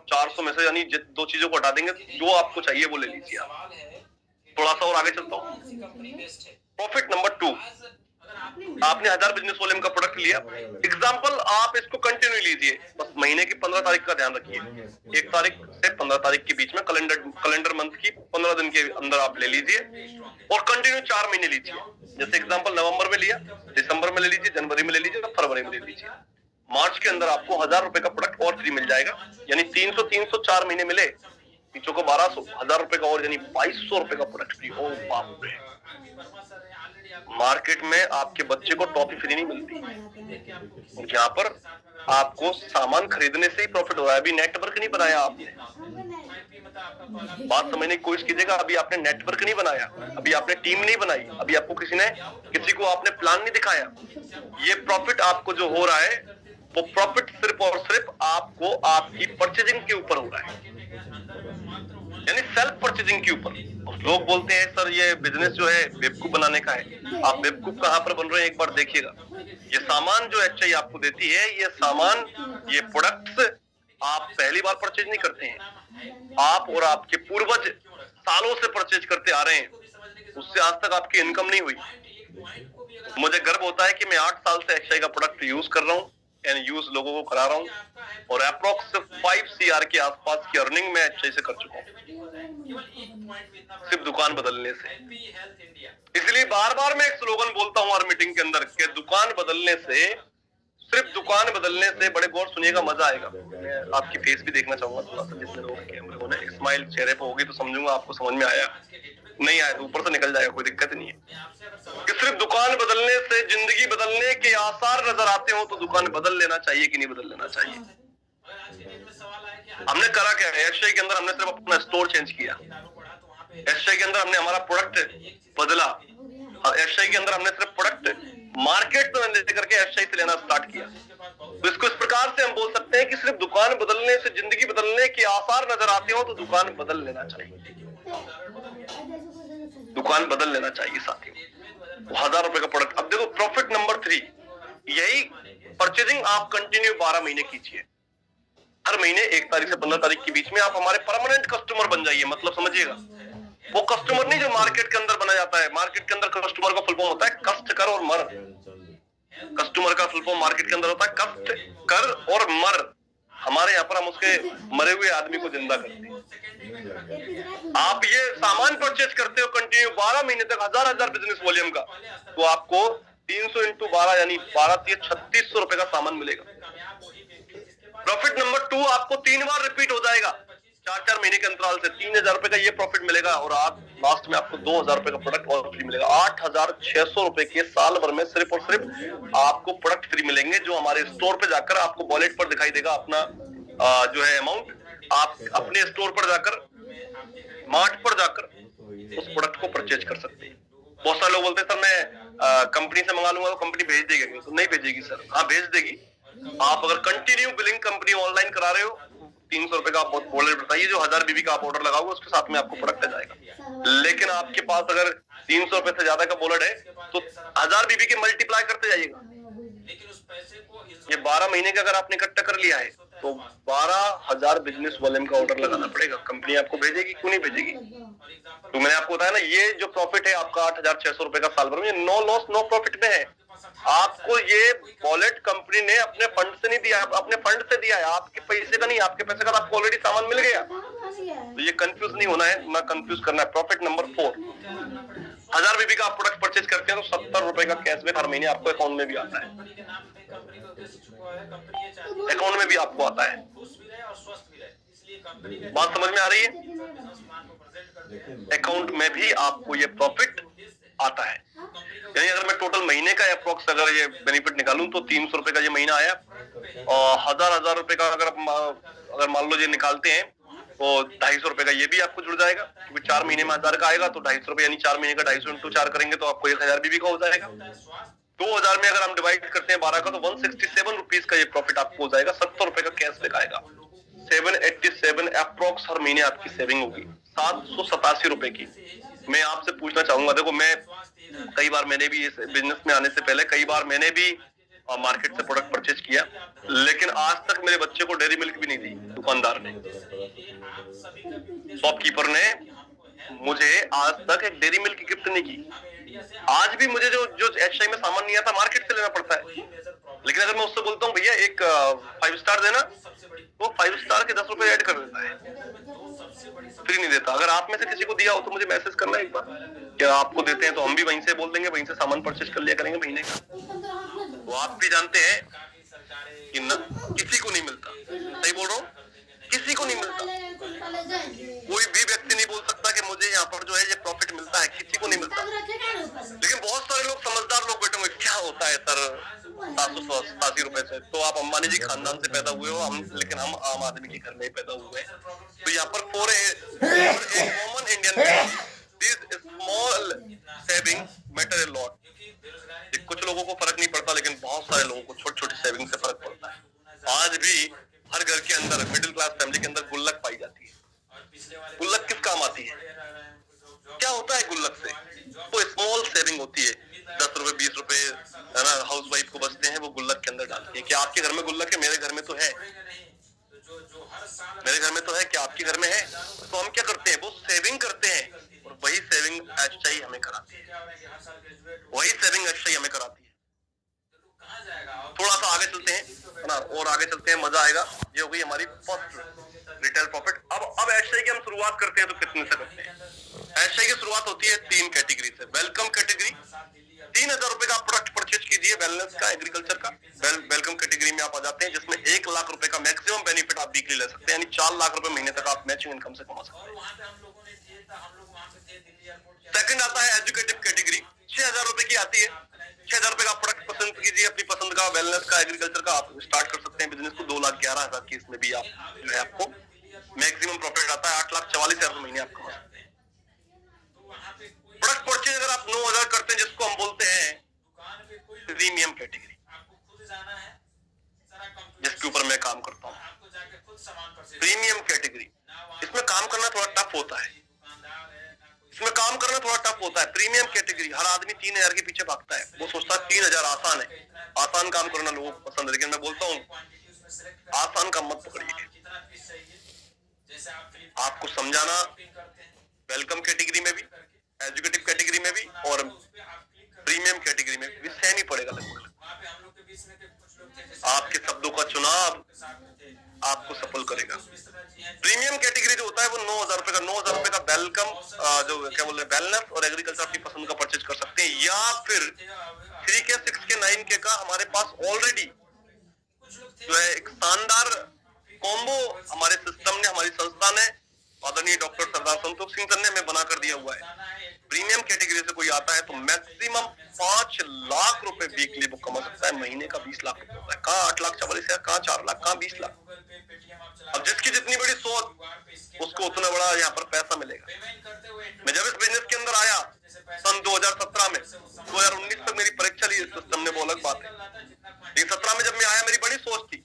400 में से यानी 2 चीजों को हटा देंगे, जो आपको चाहिए वो ले लीजिए आप। थोड़ा सा और आगे चलता हूँ। प्रॉफिट नंबर 2, आपने 1000 बिजनेस वॉल्यूम का प्रोडक्ट लिया। एग्जांपल आप इसको कंटिन्यू लीजिए, बस महीने की 15 तारीख का ध्यान रखिए। 1 तारीख से 15 तारीख के बीच में कैलेंडर मंथ की 15 दिन के अंदर आप ले लीजिए और कंटिन्यू 4 महीने लीजिए। जैसे एग्जांपल नवंबर में लिया, दिसंबर में ले लीजिए, जनवरी में ले लीजिए और फरवरी में ले लीजिए। मार्च के अंदर आपको 1000 रुपए का प्रोडक्ट और फ्री मिल जाएगा, यानी 300 4 महीने मिले, पीछों को 1200, 1000 रुपए का और, यानी 2200 रुपए का प्रोडक्ट फ्री। ओ बाप रे, मार्केट में आपके बच्चे को टॉफी फ्री नहीं मिलती। यहाँ पर आपको सामान खरीदने से ही प्रॉफिट हो रहा है। अभी नेटवर्क नहीं बनाया आपने, बात समझने की कोशिश कीजिएगा। अभी आपने नेटवर्क नहीं बनाया, अभी आपने टीम नहीं बनाई, अभी आपको किसी को आपने प्लान नहीं दिखाया। ये प्रॉफिट आपको जो हो रहा है वो प्रॉफिट सिर्फ और सिर्फ आपको आपकी परचेजिंग के ऊपर हो रहा है, यानी सेल्फ परचेजिंग के ऊपर। लोग बोलते हैं सर ये बिजनेस जो है बेवकूफ बनाने का है। आप बेवकूफ कहां पर बन रहे हैं एक बार देखिएगा। ये सामान जो एचआई आपको देती है, ये सामान, ये प्रोडक्ट्स आप पहली बार परचेज नहीं करते हैं। आप और आपके पूर्वज सालों से परचेज करते आ रहे हैं, उससे आज तक आपकी इनकम नहीं हुई। मुझे गर्व होता है कि मैं 8 साल से एचआई का प्रोडक्ट यूज कर रहा हूँ, यानी यूज लोगों को करा रहा हूँ, और अप्रोक्स 5 CR के आसपास की अर्निंग मैं एचआई से कर चुका हूँ, सिर्फ दुकान बदलने से। इसलिए बार बार मैं एक स्लोगन बोलता हूँ हर मीटिंग के अंदर कि दुकान बदलने से, सिर्फ दुकान बदलने से, बड़े गौर सुनिएगा, मजा आएगा। मैं आपकी फेस भी देखना चाहूंगा थोड़ा सा, जितने लोग कैमरे को ना स्माइल चेहरे पे होगी तो समझूंगा आपको समझ में आया, नहीं आया तो ऊपर से निकल जाएगा, कोई दिक्कत नहीं है। कि सिर्फ दुकान बदलने से जिंदगी बदलने के आसार नजर आते हो तो दुकान बदल लेना चाहिए कि नहीं बदल लेना चाहिए। हमने करा क्या है एचआई के अंदर? हमने सिर्फ अपना स्टोर चेंज किया। एचआई के अंदर हमने हमारा प्रोडक्ट बदला। एचआई के अंदर हमने सिर्फ प्रोडक्ट मार्केट में लेकर के एचआई से लेना स्टार्ट किया। तो इसको इस प्रकार से हम बोल सकते हैं कि सिर्फ दुकान बदलने से जिंदगी बदलने के आसार नजर आते हो तो दुकान बदल लेना चाहिए, दुकान बदल लेना चाहिए साथियों। 1000 रुपए का प्रोडक्ट। अब देखो प्रॉफिट नंबर 3, यही परचेजिंग आप कंटिन्यू 12 महीने कीजिए। हर महीने 1 तारीख से 15 तारीख के बीच में आप हमारे परमानेंट कस्टमर बन जाइए। मतलब समझिएगा, वो कस्टमर नहीं जो मार्केट के अंदर बना जाता है। मार्केट के अंदर कस्टमर का फुल फॉर्म होता है कष्ट कर और मर। कस्टमर का फुल फॉर्म मार्केट के अंदर होता है कष्ट कर और मर। हमारे यहाँ पर हम उसके मरे हुए आदमी को जिंदा करते हैं। आप ये सामान परचेज करते हो कंटिन्यू 12 महीने तक, 1000 बिजनेस वॉल्यूम का, तो आपको 300 × 12 यानी 3600 रुपए का सामान मिलेगा। प्रॉफिट नंबर 2 आपको 3 बार रिपीट हो जाएगा, 4-4 महीने के अंतराल से 3000 रुपए का ये प्रॉफिट मिलेगा, और आप लास्ट में आपको 2000 रुपए का प्रोडक्ट और फ्री मिलेगा। 8600 रुपए के साल भर में सिर्फ और सिर्फ आपको प्रोडक्ट फ्री मिलेंगे, जो हमारे स्टोर पे जाकर आपको वॉलेट पर दिखाई देगा अपना जो है अमाउंट। आप अपने स्टोर पर जाकर, मार्ट पर जाकर उस प्रोडक्ट को परचेज कर सकते हैं। बहुत सारे लोग बोलते हैं सर मैं कंपनी से मंगा लूंगा तो कंपनी भेज देगी, तो नहीं भेजेगी सर। हाँ भेज देगी। आप अगर कंटिन्यू बिलिंग कंपनी ऑनलाइन करा रहे हो, 300 रुपए का आप वॉलेट बताइए, जो 1000 बीबी का आप ऑर्डर लगाओगे उसके साथ में आपको प्रोडक्ट आ जाएगा। लेकिन आपके पास अगर 300 रुपए से ज्यादा का वॉलेट है तो 1000 बीबी के मल्टीप्लाई करते जाइएगा। ये 12 महीने का अगर आपने इकट्ठा कर लिया है तो 12000 बिजनेस वॉल्यूम का ऑर्डर लगाना पड़ेगा। कंपनी आपको भेजेगी, क्यों नहीं भेजेगी? तो मैंने आपको बताया ना, ये जो प्रॉफिट है आपका 8600 रुपए का साल भर में, नो लॉस नो प्रॉफिट में है। आपको ये वॉलेट कंपनी ने अपने फंड से नहीं दिया, अपने फंड से दिया है, आपके पैसे का नहीं। आपके पैसे का आपको ऑलरेडी सामान मिल गया, तो ये कंफ्यूज नहीं होना है, ना कंफ्यूज करना है। प्रॉफिट नंबर 4, 1000 बीबी का आप प्रोडक्ट परचेज करते हैं तो 70 रुपए का कैशबैक हर महीने आपको अकाउंट में भी आता है। अकाउंट में भी आपको आता है। बात समझ में आ रही है? अकाउंट में भी आपको ये प्रॉफिट आता है। यानी अगर मैं टोटल महीने का अप्रोक्स अगर ये बेनिफिट निकालूं तो 300 रुपए का ये महीना आया, और 1000 रुपए का अगर मान लो ये निकालते हैं तो 250 रुपए का ये भी आपको जुड़ जाएगा, क्योंकि 4 महीने में 1000 का आएगा तो 250 रुपए, यानी 4 महीने का 250 × 4 करेंगे तो आपको 1000 बीबी का हो जाएगा। 2000 में अगर हम डिवाइड करते हैं 12 का तो 167 रुपीज का ये प्रॉफिट आपको हो जाएगा। 70 रुपए का कैशबैक आएगा। 787 अप्रोक्स हर महीने आपकी सेविंग होगी, 787 रुपए की। मैं आपसे पूछना चाहूंगा, देखो मैं कई बार, मैंने भी इस बिजनेस में आने से पहले कई बार मैंने भी मार्केट से प्रोडक्ट परचेज किया, लेकिन आज तक मेरे बच्चे को डेयरी मिल्क भी नहीं दी दुकानदार ने। शॉपकीपर ने मुझे आज तक एक डेयरी मिल्क की गिफ्ट नहीं की। आज भी मुझे जो एचआई में सामान नहीं आता मार्केट से लेना पड़ता है। लेकिन अगर मैं उससे बोलता हूँ भैया एक 5 स्टार देना, वो 5 स्टार के 10 रुपए ऐड कर देता है, फ्री नहीं देता। अगर आप में से किसी को दिया हो तो मुझे मैसेज करना एक बार, क्या आपको देते हैं तो हम भी वहीं से बोल देंगे, वहीं से सामान परचेज कर लिया करेंगे महीने का। वो आप भी जानते हैं कि न, किसी को नहीं मिलता। सही बोल रहा हूँ, किसी को नहीं मिलता। कोई भी व्यक्ति नहीं बोल सकता कि मुझे यहाँ पर जो है ये प्रॉफिट मिलता है, किसी को नहीं मिलता। लेकिन बहुत सारे लोग, समझदार लोग बैठे हुए, क्या होता है सर 780 रुपए से, तो आप अंबानी जी खानदान से पैदा हुए हो, लेकिन हम आम आदमी के घर में पैदा हुए हैं। तो यहाँ पर for a common Indian this small saving matter a lot. कुछ लोगों को फर्क नहीं पड़ता, लेकिन बहुत सारे लोगों को छोटी छोटी सेविंग से फर्क पड़ता है। आज भी हर घर के अंदर, मिडिल क्लास फैमिली के अंदर गुल्लक पाई जाती है। गुल्लक किस काम आती है? क्या होता है गुल्लक से? वो स्मॉल सेविंग होती है, 10 रुपए 20 रुपए है ना, हाउस वाइफ को बचते हैं, वो गुल्लक के अंदर डालती है। क्या आपके घर में गुल्लक है? मेरे घर में तो है। मेरे घर में तो है। क्या आपके घर में है? तो हम क्या करते हैं? वो सेविंग करते हैं, और वही सेविंग एचआई हमें कराती है। वही सेविंग एचआई हमें कराती है। थोड़ा सा आगे चलते हैं ना, और आगे चलते हैं, मजा आएगा। ये हो गई हमारी फर्स्ट रिटेल प्रॉफिट। अब एचआई की हम शुरुआत करते हैं तो कितने से करते हैं? एचआई की शुरुआत होती है 3 कैटेगरी से। वेलकम कैटेगरी, 3000 रुपए का प्रोडक्ट परचेज कीजिए वेलनेस का, एग्रीकल्चर का। वेलकम कैटेगरी में आप आ जाते हैं, जिसमें 1 लाख रुपए का मैक्सिमम बेनिफिट आप वीकली ले सकते हैं, यानी 4 लाख रुपए महीने तक आप मैचिंग इनकम से कमा सकते हैं। सेकंड आता है एजुकेटिव कैटेगरी, 6000 रुपए की आती है। 6000 रुपए का प्रोडक्ट पसंद कीजिए, अपनी पसंद का, वेलनेस का, एग्रीकल्चर का, आप स्टार्ट कर सकते हैं बिजनेस को। 2,11,000 की इसमें भी आप जो है आपको मैक्सिमम प्रॉफिट आता है। 8,44,000 महीने आप कमा सकते हैं। प्रोडक्ट परचेज अगर आप 9,000 करते हैं, जिसको हम बोलते हैं प्रीमियम कैटेगरी, जिसके ऊपर मैं काम करता हूँ, प्रीमियम कैटेगरी। इसमें काम करना थोड़ा टफ होता है, इसमें काम करना थोड़ा टफ होता है। प्रीमियम कैटेगरी, हर आदमी 3,000 के पीछे भागता है। वो सोचता है 3,000 आसान है, आसान काम करना लोगों को पसंद है। लेकिन मैं बोलता हूँ आसान काम मत पकड़िए। आपको समझाना वेलकम कैटेगरी में भी, एजुकेटिव कैटेगरी में भी, और प्रीमियम कैटेगरी में भी सहना ही पड़ेगा लगभग। आपके शब्दों का चुनाव आपको सफल करेगा। प्रीमियम कैटेगरी जो होता है वो 9,000 रुपए का, 9,000 रुपए का वेलकम, जो क्या बोल रहे हैं, वेलनेस और एग्रीकल्चर अपनी पसंद का परचेज कर सकते हैं। या फिर 3K 6K 9K का हमारे पास ऑलरेडी जो है एक शानदार कॉम्बो हमारे सिस्टम ने, हमारी संस्था ने, आदरणीय डॉक्टर सरदार संतोष सिंह सर ने हमें बना कर दिया हुआ है। प्रीमियम कैटेगरी से कोई आता है तो मैक्सिमम 5 लाख रुपए वीकली वो कमा सकता है। महीने का 20 लाख रुपए होता है। कहाँ 8,44,000, कहाँ 4 लाख, कहाँ 20 लाख। अब जिसकी जितनी बड़ी सोच, उसको उतना बड़ा यहाँ पर पैसा मिलेगा। मैं जब इस बिजनेस के अंदर आया सन 2017 में, 2019 तक मेरी परीक्षा ली इस सिस्टम ने, वो अलग बात है। लेकिन 17 में जब मैं आया, मेरी बड़ी सोच थी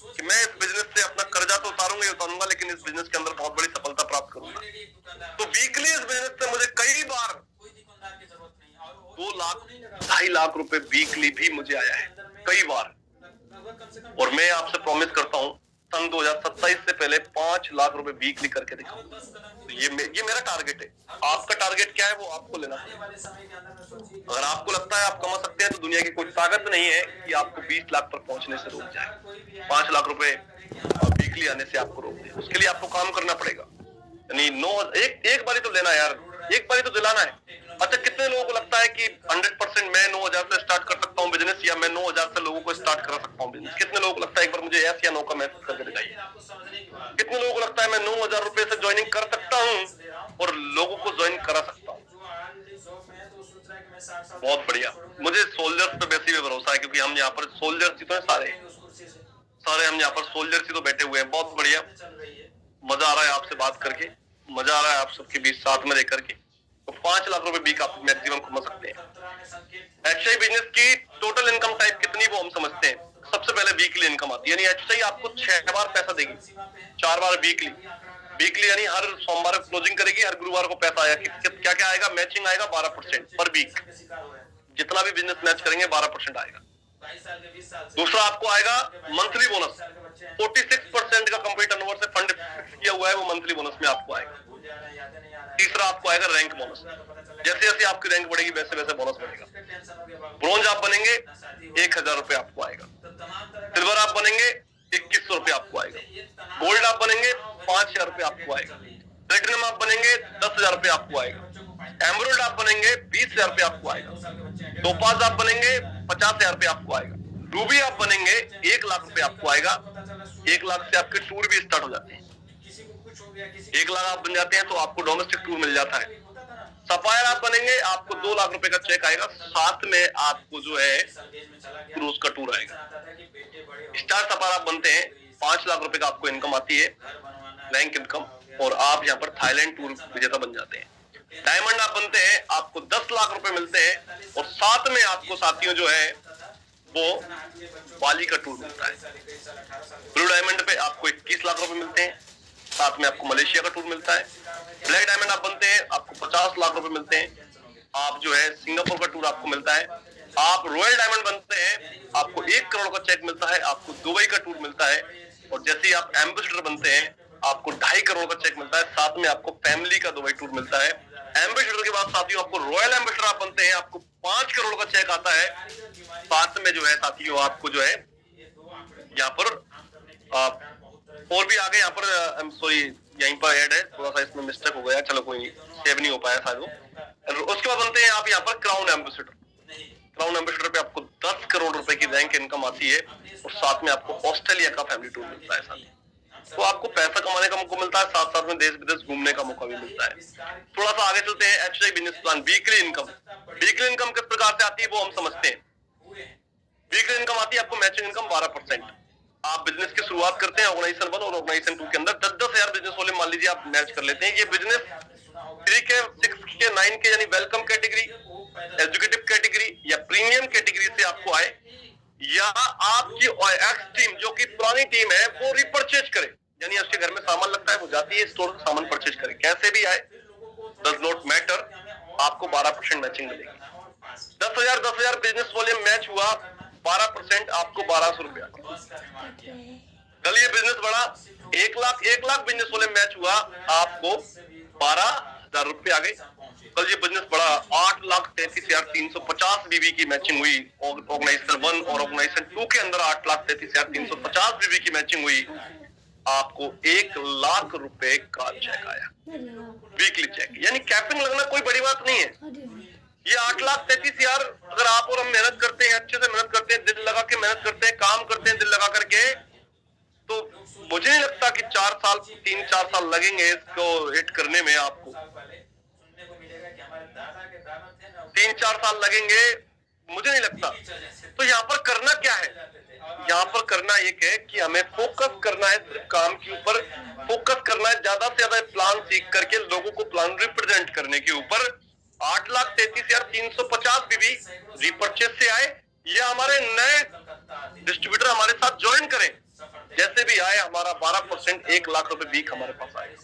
कि मैं इस बिजनेस से अपना कर्जा तो उतारूंगा ही उतारूंगा, लेकिन इस बिजनेस के अंदर बहुत बड़ी सफलता प्राप्त करूंगा। तो वीकली इस बिजनेस से मुझे कई बार 2 लाख 2.5 लाख रुपए वीकली भी मुझे आया है, कई बार। और मैं आपसे प्रॉमिस करता हूँ सन 2027 से पहले 5 लाख रुपए वीकली करके दिखाऊंगा। तो ये मेरा टारगेट है। आपका टारगेट क्या है वो आपको लेना है। अगर आपको लगता है आप कमा सकते हैं तो दुनिया की कोई ताकत नहीं है कि आपको 20 लाख पर पहुंचने से रोक जाए, 5 लाख रुपए वीकली आने से आपको रोक दे। उसके लिए आपको काम करना पड़ेगा। यानी एक बारी तो लेना यार, एक बारी तो दिलाना है। अच्छा, कितने लोगों को लगता है कि 100% मैं 9,000 से स्टार्ट कर सकता हूँ बिजनेस, या मैं 9,000 से लोगों को स्टार्ट करा सकता हूँ बिजनेस? कितने लोगों को लगता है? एक बार मुझे यस या नो का मैसेज करके दिखाइए। कितने लोगों को लगता है मैं 9,000 रुपए से ज्वाइनिंग कर सकता हूँ और लोगों को ज्वाइन करा सकता हूँ? बहुत बढ़िया। मुझे सोल्जर्स पे वैसे भी भरोसा है, क्योंकि हम यहाँ पर सोल्जर्स ही तो है, सारे हम यहाँ पर सोल्जर्स ही तो बैठे हुए हैं। बहुत बढ़िया, मजा आ रहा है आपसे बात करके, मजा आ रहा है आप सबके बीच साथ में रह करके। तो 5 लाख रुपए वीक आप मैक्सिमम कमा सकते हैं। एचआई बिजनेस की टोटल इनकम टाइप कितनी वो हम समझते हैं। सबसे पहले वीकली इनकम आती है, यानी एचआई आपको 6 बार पैसा देगी, 4 बार वीकली यानी हर सोमवार क्लोजिंग करेगी, हर गुरुवार को पैसा आएगा। क्या क्या आएगा? मैचिंग आएगा 12% पर वीक। जितना भी बिजनेस मैच करेंगे 12% आएगा। दूसरा आपको आएगा मंथली बोनस, 46% का कंपनी टर्नओवर से फंड किया हुआ है, वो मंथली बोनस में आपको आएगा। तीसरा आपको आएगा रैंक बोनस। जैसे जैसे आपकी रैंक बढ़ेगी वैसे वैसे बोनस बढ़ेगा। ब्रोंज आप बनेंगे 1,000 रुपए आपको आएगा। सिल्वर आप बनेंगे 2,100 रुपए आपको आएगा। गोल्ड आप बनेंगे 5,000 रुपए आपको आएगा। प्लेटिनम आप बनेंगे 10,000 रुपए आपको आएगा। एमराल्ड आप बनेंगे 20,000 रुपए आपको आएगा। टोपाज आप बनेंगे 50,000 रुपए आपको आएगा। रूबी आप बनेंगे 1 लाख रुपए आपको आएगा। 1 लाख से आपके टूर भी स्टार्ट हो जाते हैं। 1 लाख आप बन जाते हैं तो आपको डोमेस्टिक टूर मिल जाता है। सफायर आप बनेंगे, आपको 2 लाख रुपए का चेक आएगा, साथ में आपको जो है क्रूज का टूर आएगा। स्टार सफायर आप बनते हैं 5 लाख रुपए का आपको इनकम आती है, रैंक इनकम। और आप यहाँ पर थाईलैंड टूर विजेता बन जाते हैं। डायमंड आप बनते हैं, आपको 10 लाख रुपए मिलते हैं और साथ में आपको साथियों जो है वो बाली का टूर मिलता है। ब्लू डायमंड पे आपको 21 लाख रुपए मिलते हैं, साथ में आपको मलेशिया का टूर मिलता है। ब्लैक डायमंड आप बनते हैं, आपको 50 लाख रुपए मिलते हैं, आप जो है सिंगापुर का टूर आपको मिलता है। आप रॉयल डायमंड बनते हैं, आपको 1 करोड़ का चेक मिलता है, आपको दुबई का टूर मिलता है। और जैसे ही आप एम्बेसडर बनते हैं, आपको 2.5 करोड़ का चेक मिलता है, साथ में आपको फैमिली का दुबई टूर मिलता है। एम्बेसडर के बाद साथियों आपको रॉयल एम्बेसडर आप बनते हैं, आपको 5 करोड़ का चेक आता है। साथ में जो है साथियों आपको जो है यहाँ पर और भी आगे यहाँ पर सॉरी यहीं पर ऐड है, थोड़ा सा इसमें मिस्टेक हो गया, चलो कोई सेव नहीं हो पाया शायद वो। उसके बाद बनते हैं आप यहाँ पर क्राउन एम्बेसडर। क्राउन एम्बेसडर पे आपको 10 करोड़ रुपए की रैंक इनकम आती है और साथ में आपको ऑस्ट्रेलिया का फैमिली टूर मिलता है। साथ तो आपको पैसा कमाने का मौका मिलता है, साथ साथ में देश विदेश घूमने का मौका भी मिलता है। थोड़ा सा आगे चलते हैं। HI business plan weekly income. Weekly income किस प्रकार से आती है वो हम समझते हैं। वीकली इनकम आती है आपको मैचिंग इनकम 12%। आप बिजनेस की शुरुआत करते हैं ऑर्गेनाइजेशन 1 और ऑर्गेनाइजेशन 2 के अंदर 10-10 हजार बिजनेस वाले मान लीजिए आप मैच कर लेते हैं। ये बिजनेस 3 के 6 के 9 के यानी वेलकम कैटेगरी, एजुकेटिव कैटेगरी या प्रीमियम कैटेगरी से आपको आए, या आपकी एक्स टीम जो कि पुरानी टीम है वो रिपर्चेज करे, यानी उसके घर में सामान लगता है वो जाती है स्टोर से सामान परचेज करे, कैसे भी आए डज नॉट मैटर, आपको 12% मैचिंग मिलेगी। 10,000 बिजनेस वॉल्यूम मैच हुआ, 12% आपको 1200 रुपया। कल ये बिजनेस बढ़ा 1 लाख बिजनेस वॉल्यूम मैच हुआ, आपको 12,000 रुपये आ गए। कल ये बिजनेस बढ़ा 8,33,350 बीबी की मैचिंग हुई ऑर्गेनाइजेशन 1 और ऑर्गेनाइजेशन 2 के अंदर 8,33,350 बीबी की मैचिंग हुई, आपको 1 लाख रुपए का चेक आया, वीकली चेक। यानी कैपिंग लगना कोई बड़ी बात नहीं है। ये 8,33,000 अगर आप और हम मेहनत करते हैं, अच्छे से मेहनत करते हैं, दिल लगा के मेहनत करते हैं, काम करते हैं दिल लगा करके, तो मुझे नहीं लगता कि 3-4 साल लगेंगे इसको हिट करने में। आपको 3-4 साल लगेंगे, मुझे नहीं लगता। तो यहाँ पर करना क्या है? यहाँ पर करना एक है कि हमें फोकस करना है सिर्फ काम के ऊपर, फोकस करना है ज्यादा से ज्यादा प्लान सीख करके लोगों को प्लान रिप्रेजेंट करने के ऊपर। 8,33,350 बीबी रिपर्चेज से आए या हमारे नए डिस्ट्रीब्यूटर हमारे साथ ज्वाइन करें, जैसे भी आए हमारा 12% 1 लाख रुपए वीक हमारे पास आए।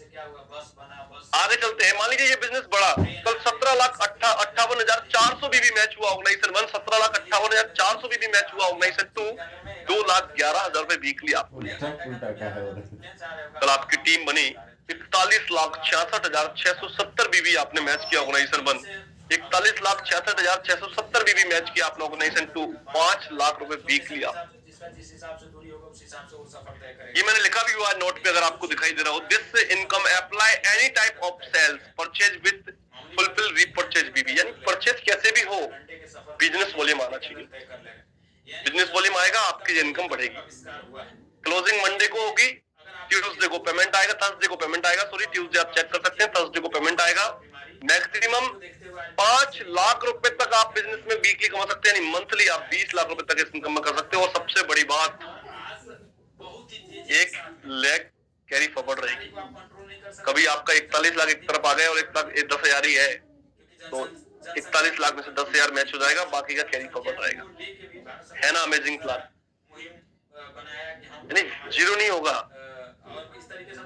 आगे चलते हैं। मान लीजिए ये बिजनेस बढ़ा, कल 17,58,400 बीबी मैच हुआ ऑर्गेनाइजेशन 1, 17,58,400 बीबी मैच हुआ ऑर्गेनाइजेशन 2, 2,11,000 रुपए वीकली आपको। कल आपकी टीम बनी 41,66,670 बीबी आपने मैच किया ऑर्गेनाइजेशन 1, 41,66,670 बीबी मैच किया आपने ऑर्गेनाइजेशन 2, 5 लाख रुपए वीकली आप। ये मैंने लिखा भी हुआ है नोट पे, अगर आपको दिखाई दे रहा हो। This income apply any type of sales purchase with fulfil repurchase BB, यानी परचेज कैसे भी हो, बिजनेस वॉल्यूम आना चाहिए। बिजनेस वॉल्यूम आएगा, आपकी इनकम बढ़ेगी। क्लोजिंग मंडे को होगी, ट्यूसडे को पेमेंट आएगा, थर्सडे को पेमेंट आएगा, सॉरी ट्यूसडे आप चेक कर सकते हैं, थर्सडे को पेमेंट आएगा। मैक्सिमम 5 लाख रुपए तक आप बिजनेस में वीकली कमा सकते हैं, यानी मंथली आप 20 लाख रुपए तक इस इनकम में कर सकते हो। और सबसे बड़ी बात, 1 लाख कैरी फॉरवर्ड रहेगी। कभी आपका 41 लाख एक तरफ आ गया और 10,000 ही है, तो 41 लाख में से 10,000 मैच हो जाएगा, बाकी का कैरी फॉरवर्ड रहेगा। है ना अमेजिंग प्लान? यानी जीरो नहीं होगा।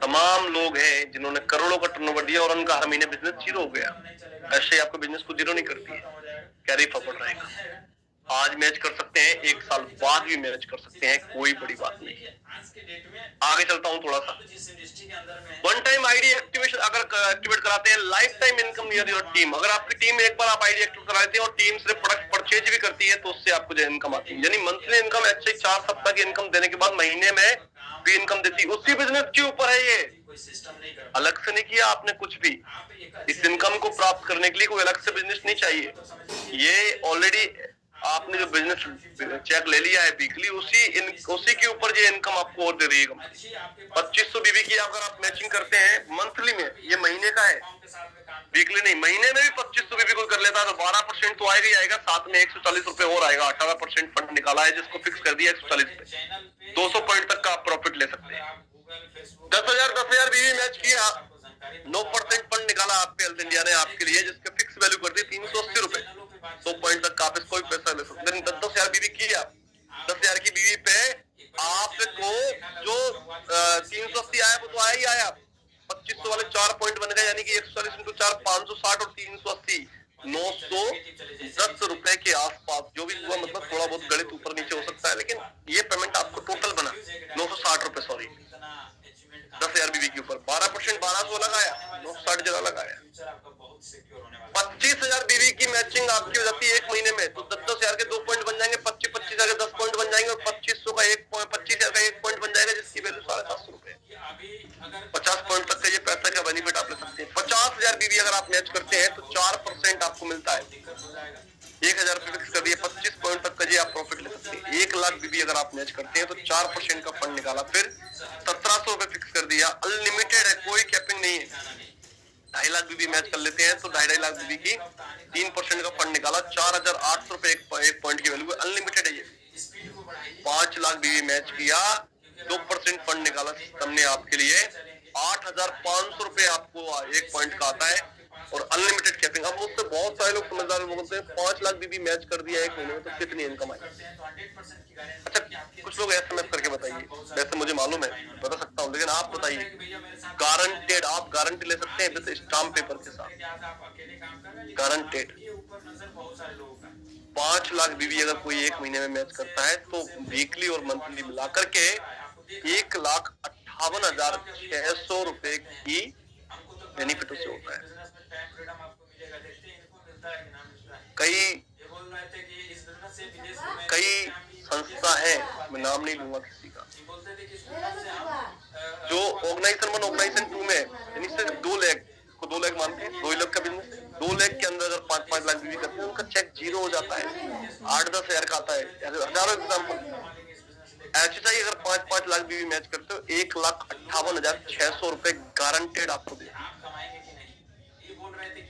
तमाम लोग हैं जिन्होंने करोड़ों का टर्नओवर दिया और उनका हर महीने बिजनेस जीरो हो गया। ऐसे ही आपको बिजनेस को जीरो नहीं करती है, कैरी फॉरवर्ड रहेगा। आज मैच कर सकते हैं, 1 साल बाद भी मैच कर सकते हैं, कोई बड़ी बात नहीं है। आगे चलता हूं थोड़ा सा। वन टाइम आईडी एक्टिवेशन अगर एक्टिवेट कराते हैं, life time income near your team. अगर आपकी टीम में एक बार आप आईडी एक्टिवेट करा देते हैं और टीम सिर्फ प्रोडक्ट परचेज भी करती है, तो उससे आपको जो इनकम आती है, यानी मंथली इनकम ऐसे 4 सप्ताह की इनकम देने के बाद महीने में भी इनकम देती है। उसी बिजनेस के ऊपर है, ये अलग से नहीं किया आपने कुछ भी। इस इनकम को प्राप्त करने के लिए कोई अलग से बिजनेस नहीं चाहिए। ये ऑलरेडी आपने जो बिजनेस चेक ले लिया है वीकली, उसी के ऊपर ये इनकम आपको और दे रही है कंपनी। 2500 बीबी की अगर आप मैचिंग करते हैं मंथली में, ये महीने का है, वीकली नहीं। महीने में भी 2500 बीबी कोई कर लेता है तो 12% तो आएगा ही आएगा, साथ में 140 रुपए और आएगा। 18% फंड निकाला है जिसको फिक्स कर दिया 140 पे, 200 पॉइंट तक का आप प्रॉफिट ले सकते हैं। 10,000 बीबी मैच किया 380 आया, वो तो आया ही आया। 2500 वाले 4 पॉइंट बन गए, यानी कि 140 इंटू 4 560 और 380 910 रुपए के आसपास जो भी हुआ। मतलब थोड़ा बहुत गणित ऊपर नीचे हो सकता है, लेकिन ये पेमेंट आपको टोटल बना 960 रुपए, सॉरी 10,000 बीबी के ऊपर 12% 1200 लगाया, 960 जगह लगाया। 25,000 बीबी की मैचिंग आपकी हो जाती है एक महीने में, तो 10,000 के 2 पॉइंट बन जाएंगे, 25,000 के 10 पॉइंट बन जाएंगे और 2500 का 25,000 का 1 पॉइंट बन जाएगा, जिसकी वैल्यू 750 रुपए। 50 पॉइंट तक का ये पैसा का बेनिफिट आप ले सकते हैं। 50,000 बीबी अगर आप मैच करते हैं तो 4% आपको मिलता है। 1,000 रुपए फिक्स कर दिए, 25 पॉइंट तक का ये आप प्रॉफिट ले सकते हैं। 1 लाख बीबी अगर आप मैच करते हैं तो 4% का फंड निकाला, फिर 1700 रुपए फिक्स कर दिया। अनलिमिटेड है, कोई कैपिंग नहीं है। 2.5 लाख बीबी मैच कर लेते हैं तो 2.5 लाख बीबी की 3% का फंड निकाला, 4,800 रुपए एक पॉइंट की वैल्यू, अनलिमिटेड है ये। 5 लाख बीबी मैच किया, 2% फंड निकाला सिस्टम ने आपके लिए, 8,500 रुपए आपको एक पॉइंट का आता है और अनलिमिटेड कैपिंग। अब मुझसे बहुत सारे लोग समझदार लोग बोलते हैं 5 लाख बीबी मैच कर दिया एक महीने में तो कितनी इनकम आई। अच्छा, कुछ लोग एसएमएस करके बताइए, वैसे मुझे मालूम है, बता सकता हूँ, लेकिन आप बताइए। गारंटेड, आप गारंटी ले सकते हैं विद स्टाम्प पेपर के साथ, गारंटेड। 5 लाख बीबी अगर कोई एक महीने में मैच करता है तो वीकली और मंथली मिला करके 1,58,600 रुपए की बेनिफिट उसे होता है। कई संस्था है, मैं नाम नहीं लूंगा किसी का, जो ऑर्गेनाइजेशन 1 ऑर्गेनाइजेशन 2 में यानी सिर्फ 2 लाख को 2 लाख मानते हैं, 2 लाख का बिजनेस, 2 लाख के अंदर अगर 5-5 लाख बीवी करते हैं उनका चेक जीरो हो जाता है, 8-10 हजार का आता है। हजारों एग्जाम्पल ऐसे चाहिए। अगर 5-5 लाख बीवी मैच करते हो 1,58,600 रुपए गारंटेड आपको दे,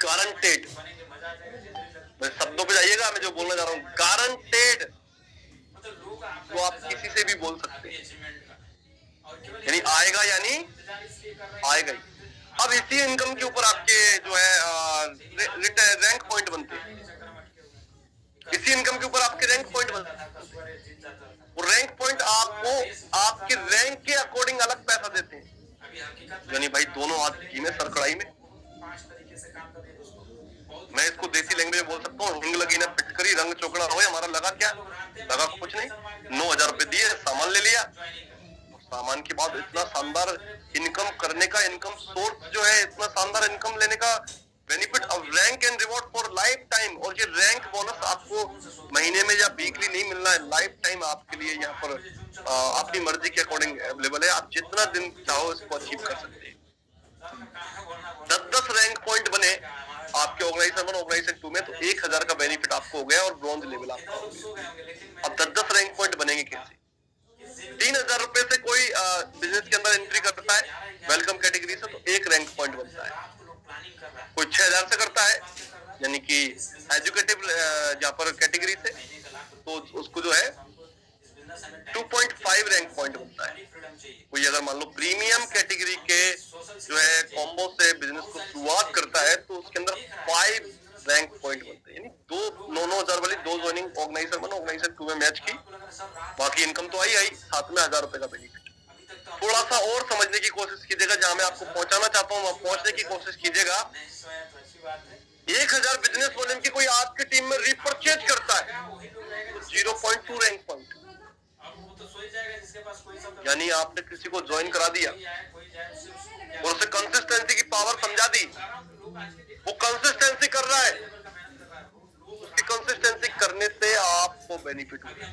गारंटेड। शब्दों पे जाइएगा, मैं जो बोलना चाह रहा हूँ गारंटेड, तो आप किसी से भी बोल सकते हैं, यानी आएगा, यानी आएगा ही। अब इसी इनकम के ऊपर आपके जो है रैंक पॉइंट बनते हैं, इसी इनकम के ऊपर आपके रैंक पॉइंट बनते हैं, और रैंक पॉइंट आपको आपके रैंक के अकॉर्डिंग अलग पैसा देते हैं। यानी भाई दोनों हाथ घी में सर कढ़ाई में, मैं इसको देसी लैंग्वेज में बोल सकता हूँ, रंग लगी ना पिटकरी रंग चौकड़ा हो। हमारा लगा क्या, लगा कुछ नहीं, 9,000 रुपए दिए, सामान ले लिया, सामान के बाद इतना शानदार इनकम करने का, इनकम सोर्स जो है, इतना शानदार इनकम लेने का benefit of rank and reward for life time. और ये रैंक बोनस आपको महीने में या वीकली नहीं मिलना है, लाइफ टाइम आपके लिए यहाँ पर अपनी मर्जी के अकॉर्डिंग अवेलेबल है। आप जितना दिन चाहो इसको अचीव कर सकते हैं। 10-10 रैंक पॉइंट बने आपके ऑर्गेनाइजेशन 1 ऑर्गेनाइजेशन 2 में, तो 1,000 का बेनिफिट आपको हो गया और ब्रॉन्ज लेवल आपका हो गया। अब 10-10 रैंक पॉइंट बनेंगे कैसे? 3,000 रुपए से कोई बिजनेस के अंदर एंट्री करता है वेलकम कैटेगरी से, तो 1 रैंक पॉइंट बनता है। कोई 6,000 से करता है, यानी कि एजुकेटिव जहाँ पर कैटेगरी से, तो उसको जो है 2.5 रैंक पॉइंट बनता है। कोई अगर मान लो प्रीमियम कैटेगरी के जो है कॉम्बो से बिजनेस को शुरुआत करता है तो उसके अंदर 5 रैंक पॉइंट बनते हैं, यानी 9,000 वाली 2 ज्वाइनिंग ऑर्गेनाइजेशन 1 ऑर्गेनाइजेशन 2 में मैच की, बाकी इनकम तो आई, साथ में 1,000 रुपए का बेनिफिट। थोड़ा सा और समझने की कोशिश कीजिएगा, जहां मैं आपको पहुंचाना चाहता हूँ वहां पहुंचने की कोशिश कीजिएगा। 1,000 बिजनेस वॉल्यूम की कोई आपकी टीम में रिपर्चेज करता है तो 0.2 रैंक पॉइंट, यानी आपने किसी को ज्वाइन करा दिया और उसे कंसिस्टेंसी की पावर समझा दी, वो कंसिस्टेंसी कर रहा है, उसकी कंसिस्टेंसी करने से आपको बेनिफिट होगा।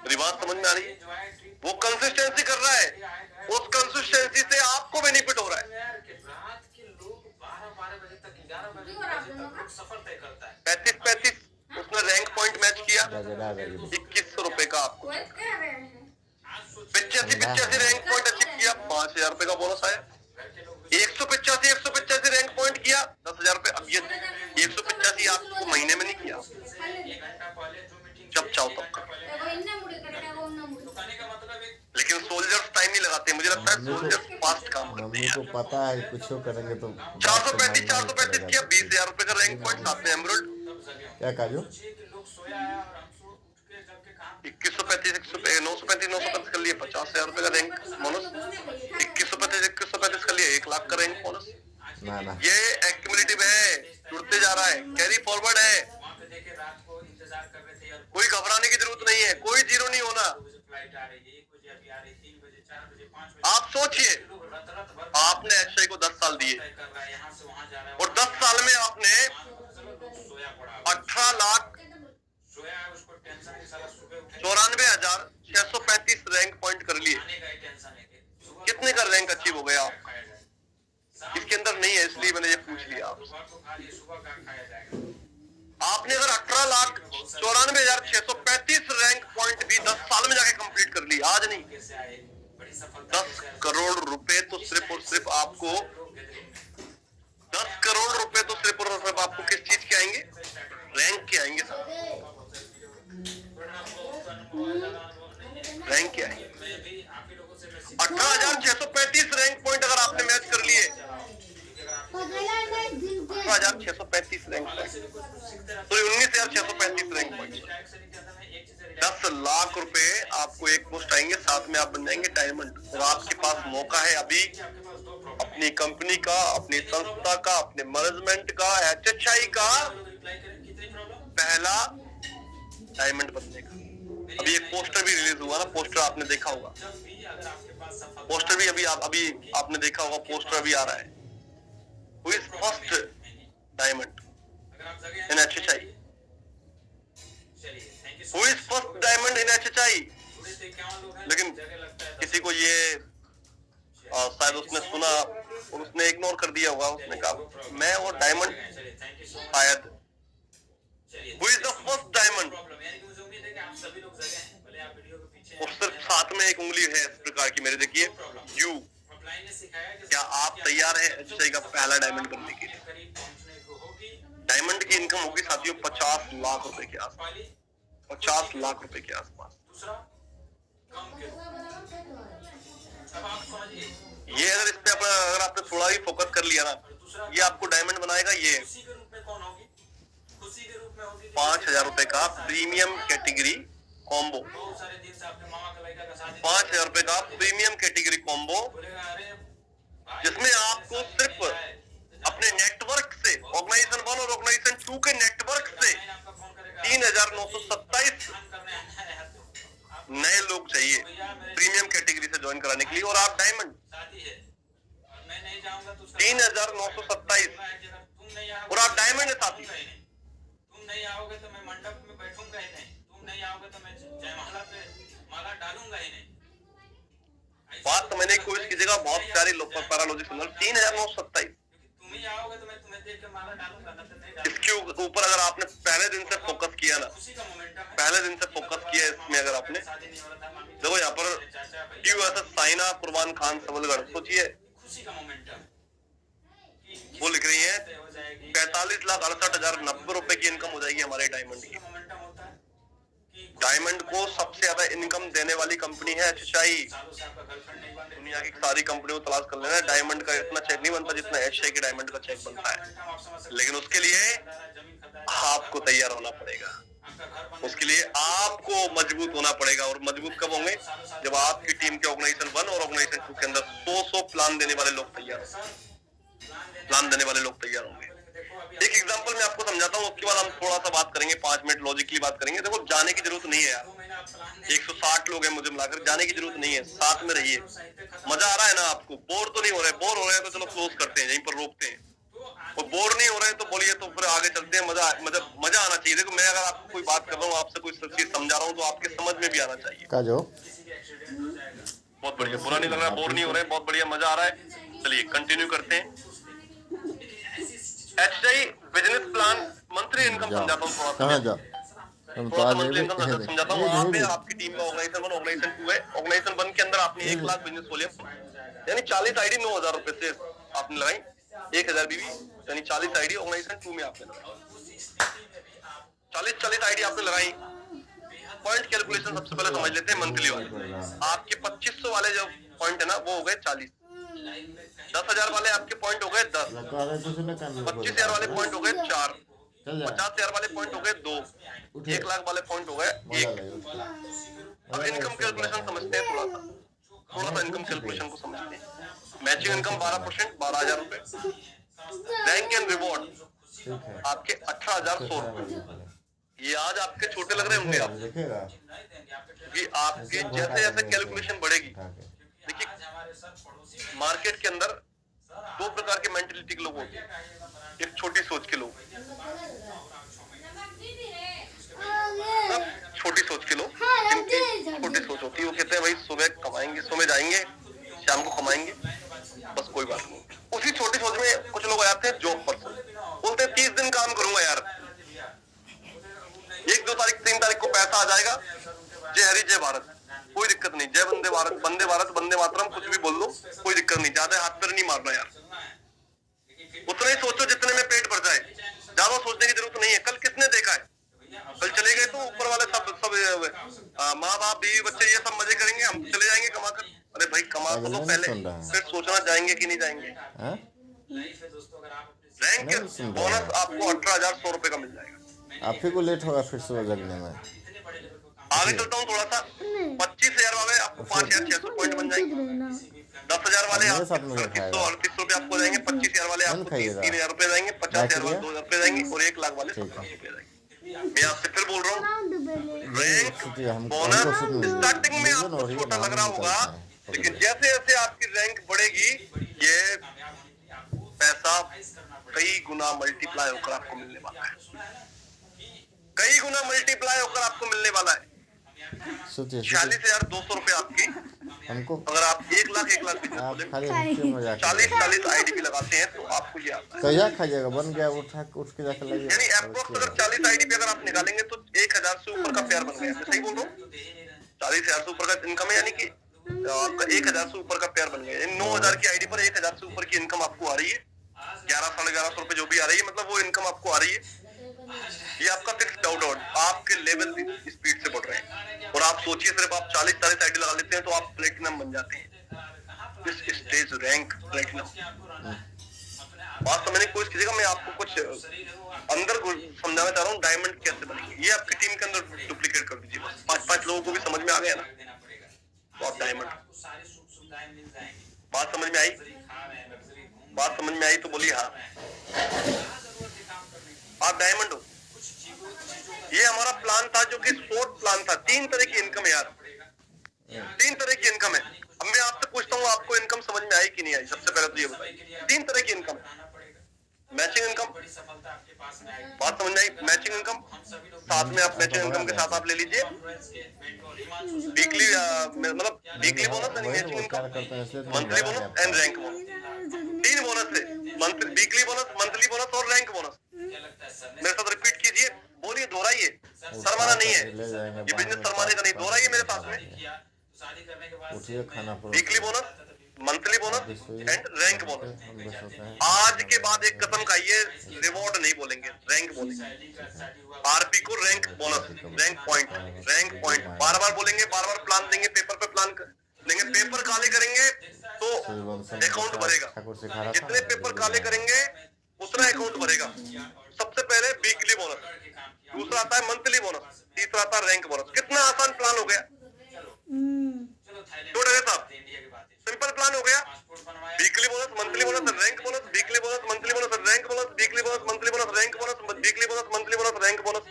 मेरी बात समझ में आ रही है? वो कंसिस्टेंसी कर रहा है, उस कंसिस्टेंसी से आपको बेनिफिट हो रहा है। 35 उसने रैंक पॉइंट मैच किया, 2,100 रुपए का आपको, 85 रैंक पॉइंट अचीव किया, 5,000 रुपए का बोनस आया। 185 रैंक पॉइंट किया, 10,000 रुपए। अब ये 185 आपको महीने में नहीं किया, जब चाहो तब कर, लेकिन सोल्जर्स टाइम नहीं लगाते, मुझे लगता है सोल्जर्स फास्ट काम करते हैं। को पता है कुछ करेंगे तो 435 किया, 20,000 रुपए का रैंक पॉइंट, साथ में एमराल्ड। क्या काजू 2135 935 कर लिए 50,000 रुपए का रैंक बोनस, 2135 कर लिए 1 लाख का रैंक बोनस। ना ना ये एक्यूमुलेटिव है, जुड़ते जा रहा है, कैरी फॉरवर्ड है, कोई घबराने की जरूरत नहीं है, कोई जीरो नहीं होना। आप सोचिए, आपने एचआई को 10 साल दिए और 10 साल में आपने 18,94,635 रैंक पॉइंट कर लिए। कितने का रैंक अचीव हो गया आपका? इसके अंदर नहीं है, इसलिए मैंने ये पूछ लिया आपसे। आपने अगर 18,94,635 रैंक पॉइंट भी 10 साल में जाके कंप्लीट कर ली, आज नहीं, 10 करोड़ रुपए तो सिर्फ और सिर्फ आपको 10 करोड़ रुपए तो सिर्फ और सिर्फ आपको किस चीज के आएंगे? रैंक के आएंगे सर, रैंक के आएंगे। 18,635 रैंक पॉइंट अगर आपने मैच कर लिए, 18,635 rank point, sorry 19,635 rank point, 10 lakh रुपए आपको एक पोस्ट आएंगे, साथ में आप बन जाएंगे डायमंड। और आपके पास मौका है अभी अपनी कंपनी का, अपनी संस्था का, अपने मैनेजमेंट का, एचएचआई का पहला डायमंड बनने का। अभी एक पोस्टर भी रिलीज हुआ ना, पोस्टर आपने देखा होगा, पोस्टर भी अभी आपने देखा होगा, पोस्टर अभी आ रहा है। Who is first diamond in HHI? Who is first diamond in HHI? लेकिन किसी को ये शायद उसने सुना और उसने इग्नोर कर दिया होगा, उसने कहा मैं और डायमंड शायद। Who is the first diamond? और सिर्फ साथ में एक उंगली है इस प्रकार की मेरे, देखिए यू। क्या आप तैयार हैं एचएचआई का पहला डायमंड बनने के लिए? डायमंड की इनकम होगी साथियों 50 लाख रुपए के आसपास, 50 लाख रुपए के आसपास। ये अगर इस पे अगर आपने थोड़ा भी फोकस कर लिया ना, ये आपको डायमंड बनाएगा। ये 5,000 रुपए का प्रीमियम कैटेगरी कॉम्बो, 5,000 रुपए का प्रीमियम कैटेगरी कॉम्बो, जिसमें आपको सिर्फ अपने नेटवर्क से, ऑर्गेनाइजेशन 1 और ऑर्गेनाइजेशन 2 के नेटवर्क से 3,927 नए लोग चाहिए प्रीमियम कैटेगरी से ज्वाइन कराने के लिए। और आप डायमंड 3,927 और आप डायमंड है साथी। तुम नहीं आओगे तो मैं मंडप में बैठूंगा ही नहीं, तुम नहीं आओगे तो मैं जयमाला पे माला डालूंगा ही नहीं। बात समझने की कोशिश कीजिएगा, बहुत सारे लोग पैरालॉजी सुन 3,927, तुम ही आओगे तो मैं तुम्हें देख के माला डालूंगा, नहीं डालूंगा। इसके ऊपर अगर आपने पहले दिन से फोकस किया ना, खुशी का मोमेंटम है, पहले दिन से फोकस किया इसमें, अगर आपने देखो यहाँ पर यूएसएस साइना कुर्बान खान सबलगढ़, सोचिए खुशी का मोमेंटम वो लिख रही है 45,68,090 रुपए की इनकम हो जाएगी हमारे डायमंड की। डायमंड को सबसे ज्यादा इनकम देने वाली कंपनी है एचएचआई। दुनिया की सारी कंपनियों को तलाश कर लेना, डायमंड का इतना चेक नहीं बनता जितना एचएचआई के डायमंड का चेक बनता है। लेकिन उसके लिए आपको तैयार होना पड़ेगा, उसके लिए आपको मजबूत होना पड़ेगा। और मजबूत कब होंगे? जब आपकी टीम के ऑर्गेनाइजेशन 1 और ऑर्गेनाइजेशन 2 के अंदर 100 प्लान देने वाले लोग तैयार होंगे। एक एग्जांपल मैं आपको समझाता हूँ, उसके बाद हम थोड़ा सा बात करेंगे, 5 मिनट लॉजिकली बात करेंगे। देखो जाने की जरूरत नहीं है यार, 160 लोग हैं मुझे मिलाकर, जाने की जरूरत नहीं है, साथ में रहिए। मजा आ रहा है ना आपको? बोर तो नहीं हो रहे? बोर हो रहे हैं तो चलो क्लोज करते हैं, यहीं पर रोकते हैं। और बोर नहीं हो रहे तो बोलिए, तो फिर आगे चलते हैं। मजा आना चाहिए। देखो मैं अगर आपको कोई बात कर रहा हूँ, आपसे कोई चीज समझा रहा हूँ, तो आपके समझ में भी आना चाहिए। बहुत बढ़िया, बुरा नहीं लग रहा, बोर नहीं हो रहे, बहुत बढ़िया, मजा आ रहा है। चलिए कंटिन्यू करते हैं। एचएचआई बिजनेस प्लान मंथली इनकम समझाता हूँ थोड़ा सा, मंथली इनकम समझाता हूँ। वहाँ पे आपकी टीम का ऑर्गेनाइजेशन 1 ऑर्गेनाइजेशन 2 है। ऑर्गेनाइजेशन 1 के अंदर आपने 1 लाख बिजनेस खोले, यानी 40 आईडी 9,000 रुपए से आपने लगाई, 1,000 बीवी, यानी 40 आईडी ऑर्गेनाइजेशन 2 में आपने लगाई, 40 आईडी आपने लगाई। पॉइंट कैलकुलेशन सबसे पहले समझ लेते हैं मंथली वाले। आपके 2500 वाले जो पॉइंट है ना, वो हो गए 40, 10,000 वाले आपके पॉइंट हो गए 10, 25,000 वाले पॉइंट हो गए 4, चल जा 50,000 वाले पॉइंट हो गए 2, उठे 1 लाख वाले पॉइंट हो गए मजा 1। लगे उसको अब इनकम कैलकुलेशन समझते हैं, थोड़ा सा इनकम कैलकुलेशन को समझते हैं। मैचिंग इनकम 12%, 12,000 रुपए। रैंक एंड रिवॉर्ड ठीक है आपके 18,100 रुपए। ये आज आपके छोटे लग रहे होंगे आप, देखेगा क्योंकि आपकी जैसे जैसे कैलकुलेशन बढ़ेगी। देखिए मार्केट के अंदर 2 प्रकार के मेंटेलिटी के लोग होते हैं। एक छोटी सोच के लोग, छोटी सोच के लोग जिनकी छोटी सोच होती है, वो कहते हैं भाई सुबह कमाएंगे, सुबह जाएंगे, शाम को कमाएंगे, बस कोई बात नहीं। उसी छोटी सोच में कुछ लोग आते हैं जॉब पर्सन, बोलते हैं 30 दिन काम करूंगा यार, 1, 2 तारीख 3 तारीख को पैसा आ जाएगा, जय हरि जय भारत, कोई दिक्कत नहीं, जय वंदे भारत, वंदे भारत, वंदे मातरम, कुछ भी बोल लो, कोई दिक्कत नहीं, ज्यादा हाथ पैर नहीं मारना यार। उतना ही सोचो जितने में पेट भर जाए, ज्यादा सोचने की जरूरत नहीं है। कल किसने देखा है, कल चले गए तो ऊपर वाले सब माँ बाप बीवी बच्चे ये सब मजे करेंगे, हम चले जाएंगे कमा कर। अरे भाई कमा तो लो पहले, फिर सोचना जाएंगे कि नहीं जाएंगे। रैंक बोनस आपको 18,100 रुपए का मिल जाएगा। आप ही को लेट होगा फिर सुबह जगने में। आगे चलता हूँ थोड़ा सा। 25,000 वाले आपको 5,600 पॉइंट बन जाएंगे। 10,000 वाले आपको 38 रुपए आपको जाएंगे। 25,000 वाले आपको 3,000 रुपए जाएंगे। 50,000 वाले 2,000 रुपए जाएंगे और 1 लाख वाले 7,000 रुपए जाएंगे। मैं आपसे फिर बोल रहा हूँ, रैंक बोनस स्टार्टिंग में आपको छोटा लग रहा होगा, लेकिन जैसे जैसे आपकी रैंक बढ़ेगी ये पैसा कई गुना मल्टीप्लाई होकर आपको मिलने वाला है, कई गुना मल्टीप्लाई होकर आपको मिलने वाला है। 46,200 रुपए आपकी, हमको अगर आप 1 लाख आप खाली 40 आईडीपी लगाते हैं तो आपको ये आता है। कहिया खाइएगा बन गया उठ के जाकर लाइए। यानी अप्रोक्स अगर 40 आईडीपी अगर आप निकालेंगे तो 1,000 से ऊपर का पेयर बन गया। मैं सही बोल रहा हूँ? 40,000 से ऊपर का इनकम है, यानी कि आपका 1,000 से ऊपर का पेयर बन गया। 9,000 की आईडी पर 1,000 से ऊपर की इनकम आपको आ रही है। 1100-1150 रुपए जो भी आ रही है, मतलब वो इनकम आपको आ रही है। ये आपका फिक्स डाउट आउट, आपके लेवल स्पीड से बढ़ रहे हैं। और आप सोचिए सिर्फ आप 40 आईडी लगा लेते हैं तो आप प्लेटिनम बन जाते हैं। This stage rank platinum. बात समझने की कोशिश कीजिएगा, मैं आपको कुछ अंदर समझाना चाह रहा हूँ डायमंड कैसे बनेंगे। ये आपकी टीम के अंदर डुप्लीकेट कर दीजिए, बस 5-5 लोगों को भी समझ में आ गया ना तो आप डायमंड। बात समझ में आई? बात समझ में आई तो बोलिए हाँ, आप डायमंड हो। ये हमारा प्लान था जो कि शॉर्ट प्लान था। 3 तरह की इनकम है यार, 3 तरह की इनकम है। अब मैं आपसे पूछता हूँ आपको इनकम समझ में आई कि नहीं आई? सबसे पहले तो ये बताइए, 3 तरह की इनकम है। मैचिंग इनकम, बात समझ में आई? मैचिंग इनकम, साथ में आप मैचिंग इनकम के साथ आप ले लीजिए वीकली, मतलब वीकली बोनस यानी matching income, monthly bonus and rank bonus. 3 bonus है, monthly, weekly bonus, monthly bonus और रैंक बोनस। मेरे साथ रिपीट कीजिए, बोलिए, दोहराइए, शर्माना नहीं है, ये बिजनेस शर्माने का नहीं, दोहराइए मेरे साथ में। Weekly bonus, monthly bonus and rank bonus. आज के बाद एक कसम खाइए, रिवॉर्ड नहीं बोलेंगे, रैंक बोलेंगे। आरपी को rank bonus, rank point, rank point बार बार बोलेंगे, बार बार प्लान देंगे, पेपर पे प्लान देंगे। पेपर काले करेंगे तो अकाउंट भरेगा, जितने पेपर काले करेंगे उतना अकाउंट भरेगा। सबसे पहले वीकली बोनस, दूसरा आता है मंथली बोनस, तीसरा आता है रैंक बोनस। कितना आसान प्लान हो गया साहब, सिंपल प्लान हो गया। Weekly bonus, monthly bonus, rank bonus, weekly bonus, monthly bonus, rank bonus, weekly bonus, monthly bonus, rank bonus, weekly bonus, monthly bonus, rank bonus.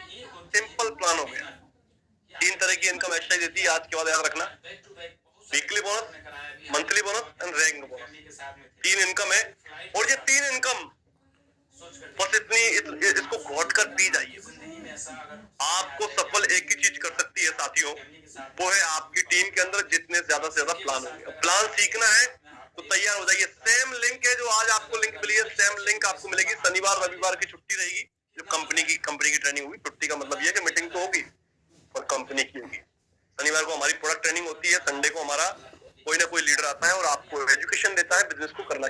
Simple plan हो गया। 3 तरह की इनकम एक्स्ट्रा देती है, आज के बाद याद रखना। Weekly bonus, monthly bonus and rank bonus, 3 income है। और ये 3 इनकम बस इतनी, इसको घोट कर पी जाइए। आपको सफल एक ही चीज कर सकती है साथियों, वो है आपकी टीम के अंदर जितने ज्यादा से ज्यादा प्लान होंगे। प्लान सीखना है तो तैयार हो जाइए। सेम लिंक है जो आज आपको लिंक मिली है, सेम लिंक आपको मिलेगी। शनिवार रविवार की छुट्टी रहेगी, जो कंपनी की ट्रेनिंग होगी। छुट्टी का मतलब ये है कि मीटिंग तो होगी और कंपनी की होगी। शनिवार को हमारी प्रोडक्ट ट्रेनिंग होती है, संडे को हमारा कोई ना कोई लीडर आता है और आपको एजुकेशन देता है बिजनेस को करना